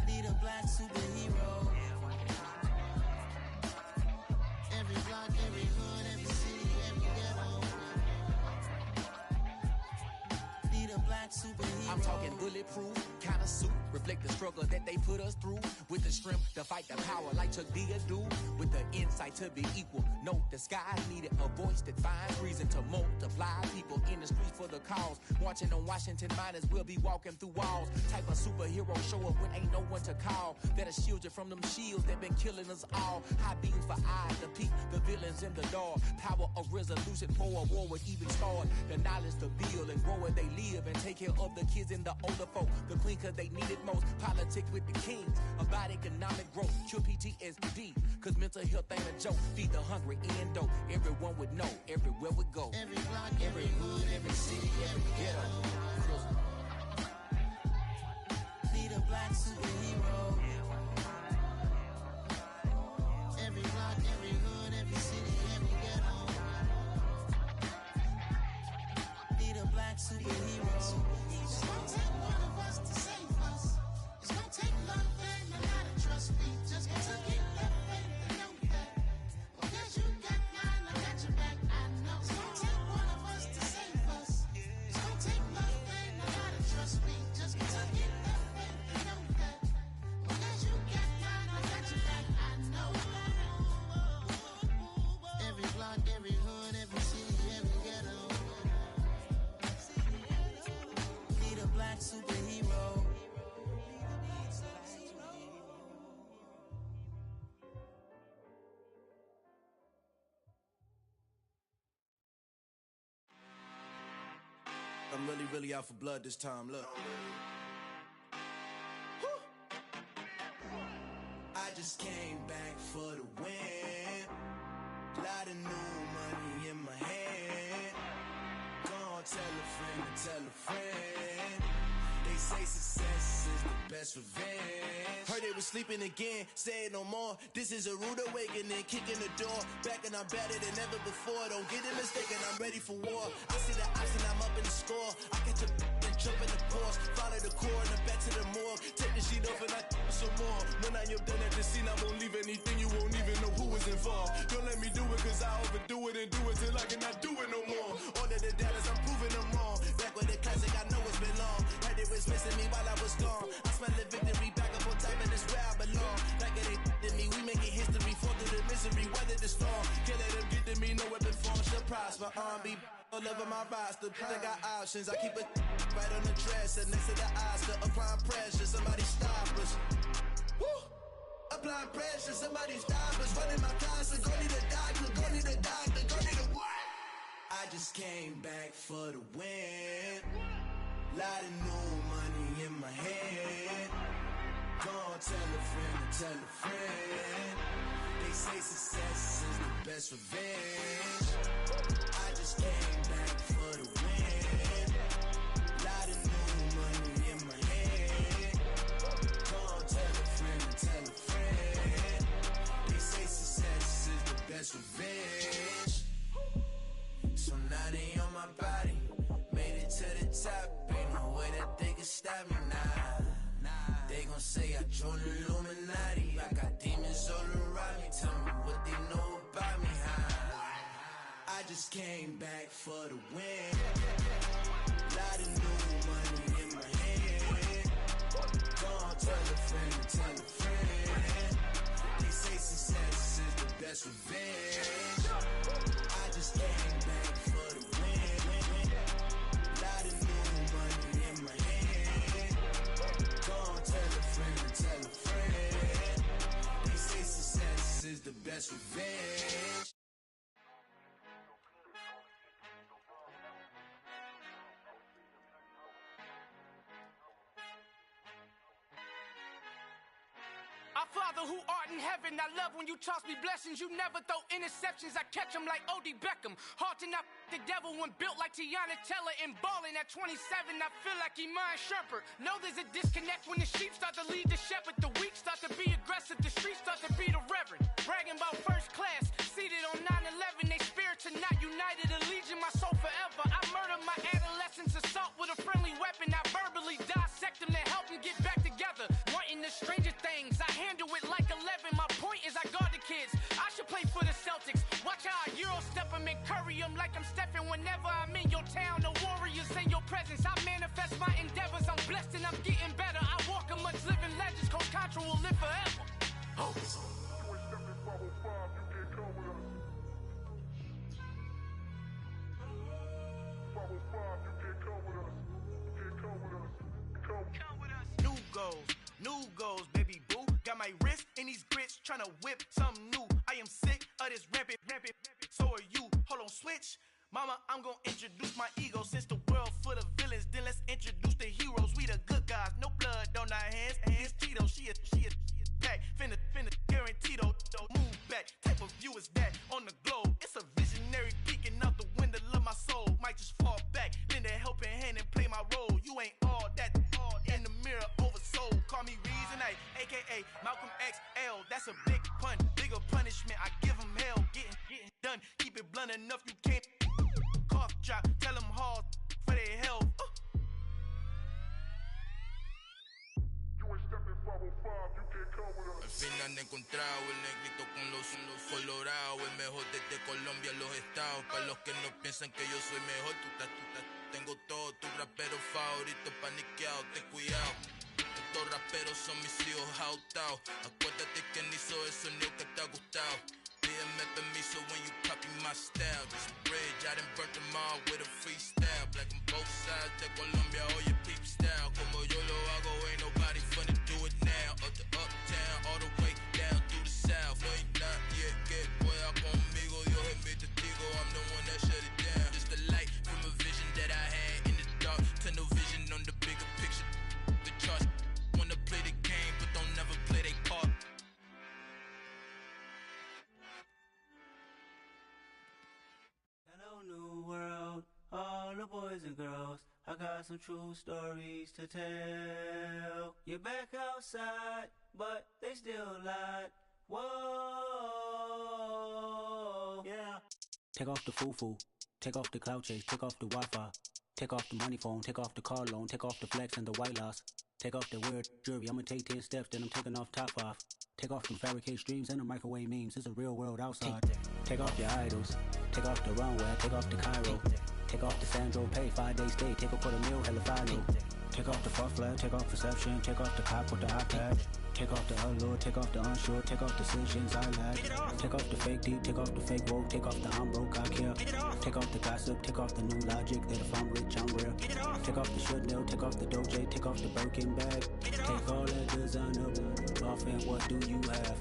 Need a black superhero. Every block, every hood, every city, every ghetto. Need a black superhero. I'm talking bulletproof kind of suit. reflect the struggle that they put us through. With the strength to fight the power like Chuck D do. With the insight to be equal. Note the sky needed a voice that finds reason to multiply. People in the streets for the cause. Marching on Washington miners will be walking through walls. Type of superhero show up when ain't no one to call. That'll shield you from them shields that been killing us all. High beams for eyes to peek the villains in the dark. Power of resolution for a war would even start. The knowledge to build and grow where they live and take care of the kids and the older folk. The queen cause they need it most. Politics with the kings. About economic growth. Cure PTSD. Cause mental health ain't a joke. Feed the hungry and dope. Everyone would know. Everywhere we go. Every block, every hood, every city, every ghetto. Need a black superhero. Every block, every hood, every city, every ghetto. Need a black superhero. It's gonna take one of us to save us. It's gonna take love and a lot of trust. We just gotta get love and know that. Because you got mine, I got your back. I know. It's gonna take one of us to save us. It's gonna take love and a lot of trust. We just gotta get love and know that. Because you got mine, I got your back. I know. Every block, every hood, every city, every ghetto. Need a black superhero. I'm really out for blood this time, look. I just came back for the win. Lot of new money in my hand. Gonna tell a friend to tell a friend. They say success is the best revenge. Heard they was sleeping again, say it no more. This is a rude awakening, kicking the door. Back and I'm better than ever before. Don't get it mistaken, I'm ready for war. I see the option, I'm up in the score. I catch a and jump in the course. Follow the core and back to the morgue. Take the sheet off and I some more. When I am done at the scene, I won't leave anything. You won't even know who was involved. Don't let me do it cause I overdo it and do it till I cannot do it no more. All of the doubters, I'm proving them wrong. Back with the classic, I know it's been long. Heard they was missing me while I was gone. I smell the victory back up on time and it's where I belong. Like it ain't to me, we making history. Fall through the misery, weather the storm. Can't let them get to me, no weapon form shall prosper. R&B all over my roster. I got options, I keep it right on the dresser. Next to the Oscar, applying pressure. Somebody stop us. Woo! Applying pressure, somebody stop us. Running my closet, go need a doctor, go need a doctor, go need a what? I just came back for the win. Lot of new money in my hand. Gonna tell a friend to tell a friend. They say success is the best revenge. I just came back for the win. Lot of new money in my hand. Gonna tell a friend to tell a friend. They say success is the best revenge. So now they on my body. Made it to the top. Ain't no way that they can stop me now. They gon' say I joined the Illuminati. I got demons all around me. Tell me what they know about me, huh? I just came back for the win. Lot of new money in my hand. Gonna tell a friend to tell a friend. They say success is the best revenge. I just came back for the win. Lot of new money in my hand. Gonna tell a friend to tell a friend. They say success is the best revenge. Our Father who art in heaven, I love when you toss me blessings. You never throw interceptions, I catch them like O.D. Beckham. Hard to not the devil when built like Tiana Teller and balling at 27. I feel like Iman Shumpert. Know there's a disconnect when the sheep start to lead the shepherd. The weak start to be aggressive, the streets start to be the reverend. Bragging about first class, seated on 9/11. They spirits are not united, a legion, my soul forever. I murdered my adolescence, assault with a friendly weapon. I verbally dissect them to help them get back together. Wanting the stranger things, I handle it like 11. My point is I guard the kids. I should play for the Celtics. Watch how I Euro step them and curry them like I'm Stephen. Whenever I'm in your town, the warriors in your presence. I manifest my endeavors. I'm blessed and I'm getting better. I walk amongst living legends. Coach Contra will live forever. Oh. New goals, baby boo. Got my wrist in these grits, tryna whip something new. I am sick of this rampant. So are you. Hold on, switch. Mama, I'm gonna introduce my ego. Since the world full of villains, then let's introduce the heroes. We the good guys, no blood on our hands. Hands Tito, she is back. Finna, guaranteed. Move back. Type of view is that on the globe? It's a visionary peeking out the window of my soul. Might just fall back, lend a helping hand and play my role. You ain't all that. In the mirror, oversold. Call me Reason, aka Malcolm XL. That's a big pun, bigger punishment. I give him hell, getting done. Keep it blunt enough, you can't. Cough drop, tell them hard for their health. Al fin han encontrado el negrito con los colorados, el mejor desde Colombia, los estados. Para los que no piensan que yo soy mejor, tengo todo, tu rapero favorito paniqueado, ten cuidado. Estos raperos son mis hijos jautados. Acuérdate que ni hizo el sonido que te ha gustado. Pídeme permiso when you copy my style. This bridge, I done burnt them all with a freestyle. Black on both sides de Colombia, oye peep style. Como yo lo hago, ain't nobody finna do it now. Up to uptown, all the way down through the south. No hay nadie que pueda conmigo, Dios es mi testigo. I'm the one that shut it down. Just the light from a vision that I had in the dark. Tunnel vision on the bigger picture. The charts wanna play the game, but don't never play their part. Hello, new world, all the boys and girls. I got some true stories to tell. You're back outside, but they still lied. Whoa, yeah. Take off the foo-foo, take off the cloud chase, take off the Wi-Fi, take off the money phone, take off the car loan, take off the flex and the white loss, take off the weird jewelry. I'ma take 10 steps, then I'm taking off top 5. Take off them fabricate streams and the microwave memes. It's a real world outside. Take off your idols, take off the runway, take off the Cairo, take off the Sandro Pay, 5-day stay, take off for the meal, hella final. Take off the fuck flag, take off perception, take off the cop with the iPad. Take off the allure, take off the unsure, take off decisions I lack. Take off the fake deep, take off the fake woke, take off the I'm broke, I care. Take off the gossip, take off the new logic, that if I'm rich, I'm real. Take off the should know, take off the Doja, take off the Birkin bag. Take all that designer off and what do you have?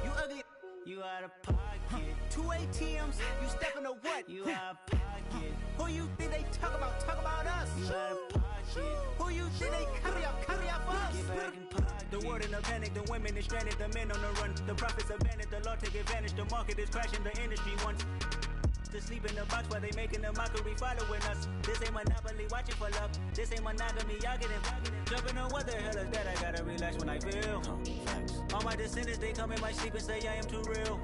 You ugly, you out of pocket. 2 ATMs, you stepping to what? You out of pocket. Who you think they talk about us? You out of pocket. Who you think they carry up us? Get back in pocket. The world in a panic, the women is stranded, the men on the run. The profits abandoned, the law take advantage, the market is crashing, the industry wants to sleep in the box while they making a mockery following us. This ain't monopoly, watching for love. This ain't monogamy, y'all getting jumping on what the hell is that? I gotta relax when I feel. All my descendants, they come in my sleep and say I am too real.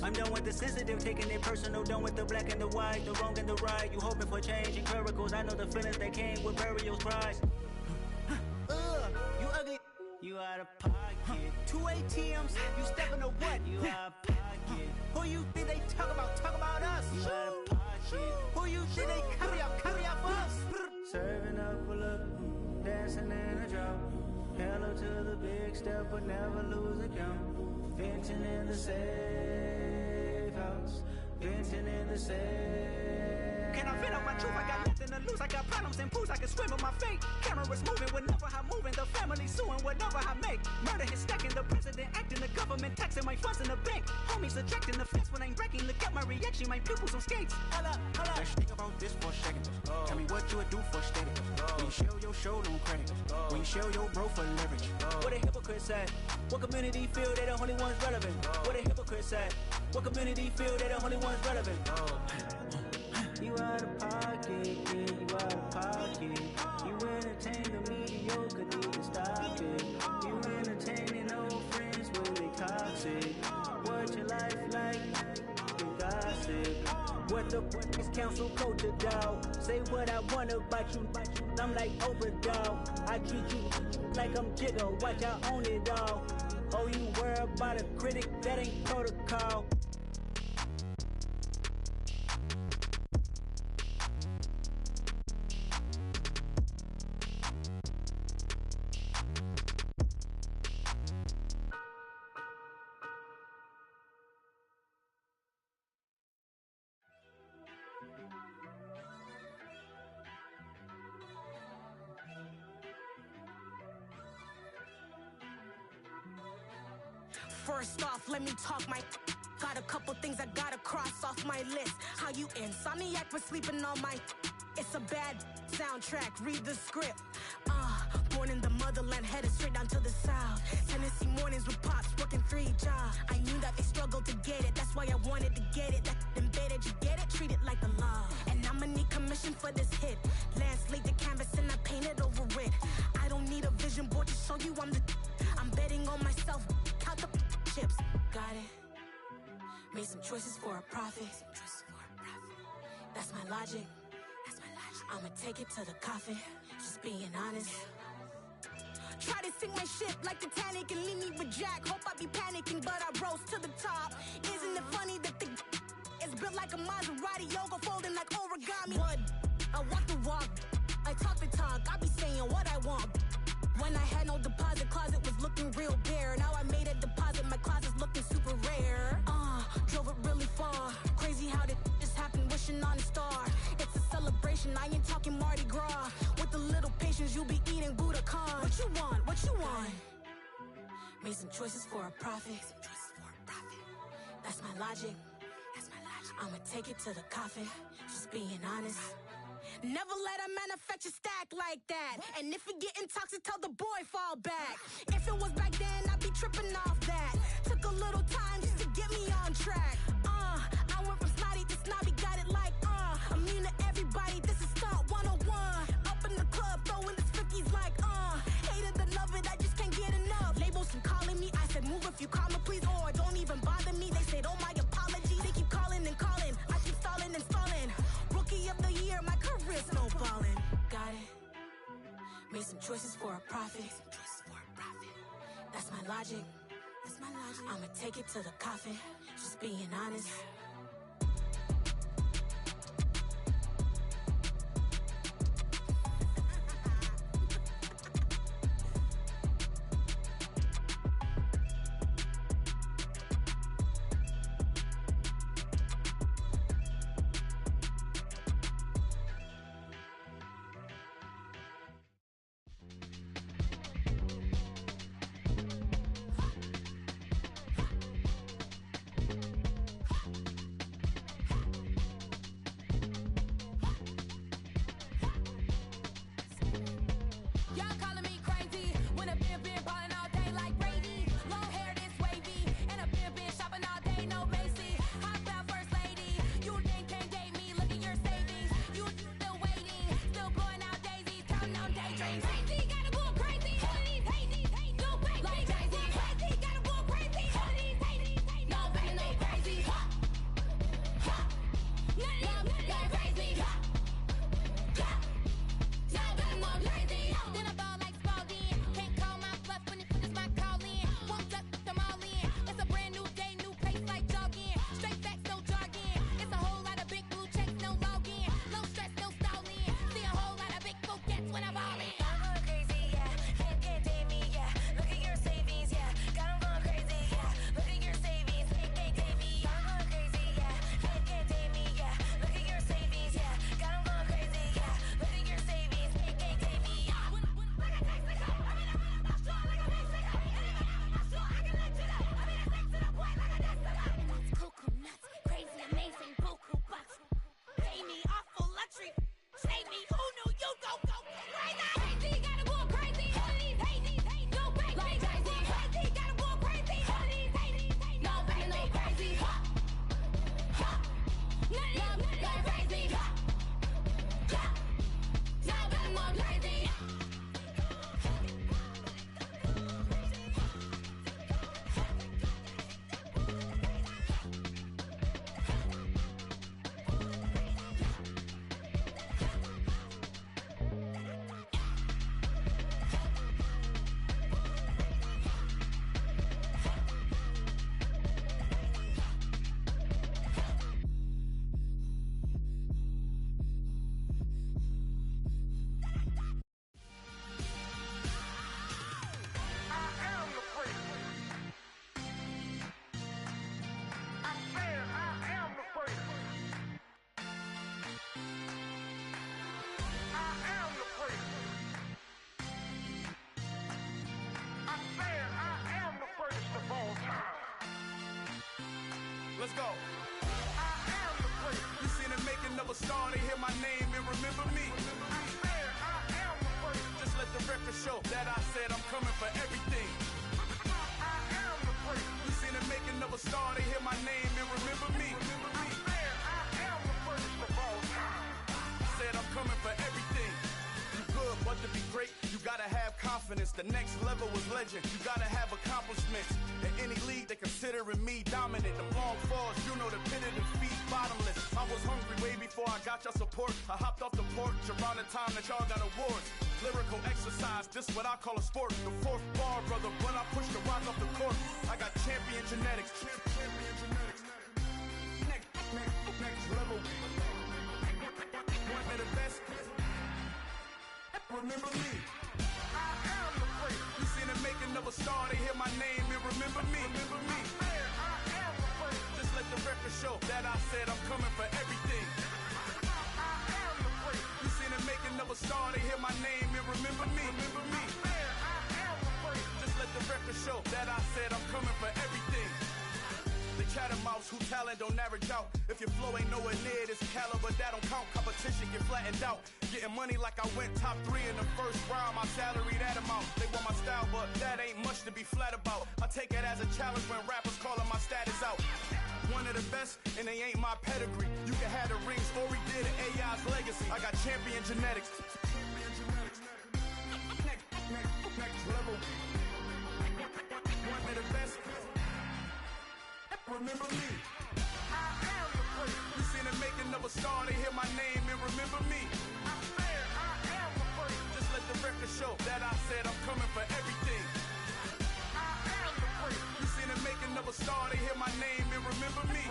I'm done with the sensitive, taking it personal. Done with the black and the white, the wrong and the right. You hoping for change and miracles. I know the feelings that came with burial cries. You ugly, you out of pocket. 2 ATMs, you stepping to what? You out of pocket. Who you think they talk about us? You out of pocket. Who you think they carry up us? Serving up a look, dancing in a drop. Hello to the big step, but never lose a count. Venting in the safe house, venting in the safe. Can I vent out my truth? I got nothing to lose. I got problems and booze. I can swim with my fate. Cameras moving whenever I'm moving. The family suing whatever I make. Murder is stacking. The president acting. The government taxing my funds in the bank. Homies subtracting the fence when I'm breaking. Look at my reaction. My pupils on skates. Hold up. Let's think about this for a second. Tell me what you would do for status. When you show your show, don't credit. When you show your bro for leverage. What a hypocrite said. What community feel they the only ones relevant? What a hypocrite said. What community feel they the only ones relevant? You out of pocket, yeah, you out of pocket. You entertain the mediocre, need to stop it. You entertaining old friends when they toxic. What your life like? You gossip. What the is council culture, dog? Say what I want about you. I'm like overdog. I treat you like I'm Jigga. Watch I own it all. Oh, you worry about a critic? That ain't protocol. First off, let me talk my. Got a couple things I gotta cross off my list. How you insomniac for sleeping on my. It's a bad soundtrack, read the script. Born in the motherland, headed straight down to the south. Tennessee mornings with pops, working 3 jobs. I knew that they struggled to get it, that's why I wanted to get it. That embedded, you get it, treat it like the law. And I'ma need commission for this hit. Lance laid the canvas and I painted over it. I don't need a vision board to show you I'm betting on myself, count the chips. Got it. Made some choices for a profit. That's my logic. I'ma take it to the coffin, just being honest. Try to sink my ship like Titanic and leave me with Jack. Hope I be panicking, but I rose to the top. Isn't it funny that the is built like a Maserati, yoga folding like origami? What? I walk the walk, I talk the talk, I be saying what I want. When I had no deposit, closet was looking real bare. Now I made a deposit, my closet's looking super rare. Drove it really far. Crazy how did just happen, wishing on a star. It's a celebration, I ain't talking Mardi Gras. With a little patience, you'll be eating Budokan. What you want? What you want? Made some choices for a profit. That's my logic. I'ma take it to the coffin, just being honest. Never let a manufacture stack like that. And if it getting toxic, tell the boy fall back. If it was back then, I'd be tripping off that. Took a little time just to get me on track. I went from snotty to snobby, got it like immune to everybody, this is stunt 101. Up in the club, throwing this 50s like hate it, love it, I just can't get enough. Labels and calling me, I said move if you call me please, or don't even bother me. They said oh my apologies, they keep calling and calling. I keep stalling and stalling. Rookie of the year, my career snowballing. Got it. Made some choices for a profit. That's my logic. I'ma take it to the coffin, just being honest. Let's go. You seen the making of a star, they hear my name and remember me. Just let the record show that I said I'm coming for everything. You seen the making of a star, they hear my name and remember me. Said I'm coming for everything. You good, but to be great, you gotta have confidence. The next level was legend. You gotta have accomplishments. In any league, they considering me dominant. The long falls, you know the pit of defeat, bottomless. I was hungry way before I got your support. I hopped off the porch around the time that y'all got awards. Lyrical exercise, this what I call a sport. The fourth bar, brother, when I push the rock off the court. I got champion genetics. Champion genetics. Next level. One of the best. Remember me. You seen the making of a star, they hear my name and remember me. Just let the record show that I said I'm coming for everything. You seen the making of a star, they hear my name and remember me. Just let the record show that I said I'm coming for everything. The cat and mouse who talent don't average out. If your flow ain't nowhere near this caliber, that don't count. Competition get flattened out. Getting money like I went top 3 in the first round. My salary that amount. They want my style, but that ain't much to be flat about. I take it as a challenge when rappers calling my status out. One of the best, and they ain't my pedigree. You can have the rings, or we did it, AI's legacy. I got champion genetics. Next level. One of the best. Remember me. You seen the making of a star, they hear my name and remember me. Just let the record show that I said I'm coming for everything. You seen the making of a star, they hear my name and remember me.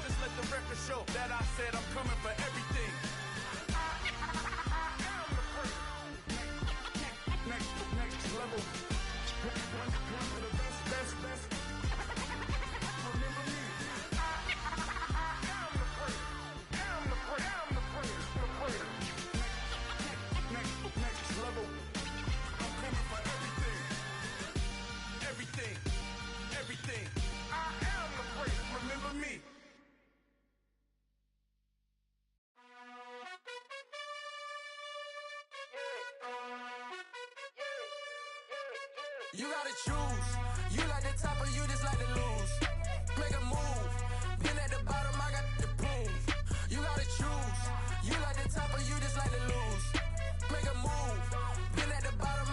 Just let the record show that I said I'm coming for everything. Next level. One of the best. Remember me. Next level. I'm coming for everything. Everything. I am the great. Remember me. You gotta choose. You like the top or you just like to lose. Make a move. Been at the bottom, I got the proof. You gotta choose. You like the top or you just like to lose. Make a move. Been at the bottom,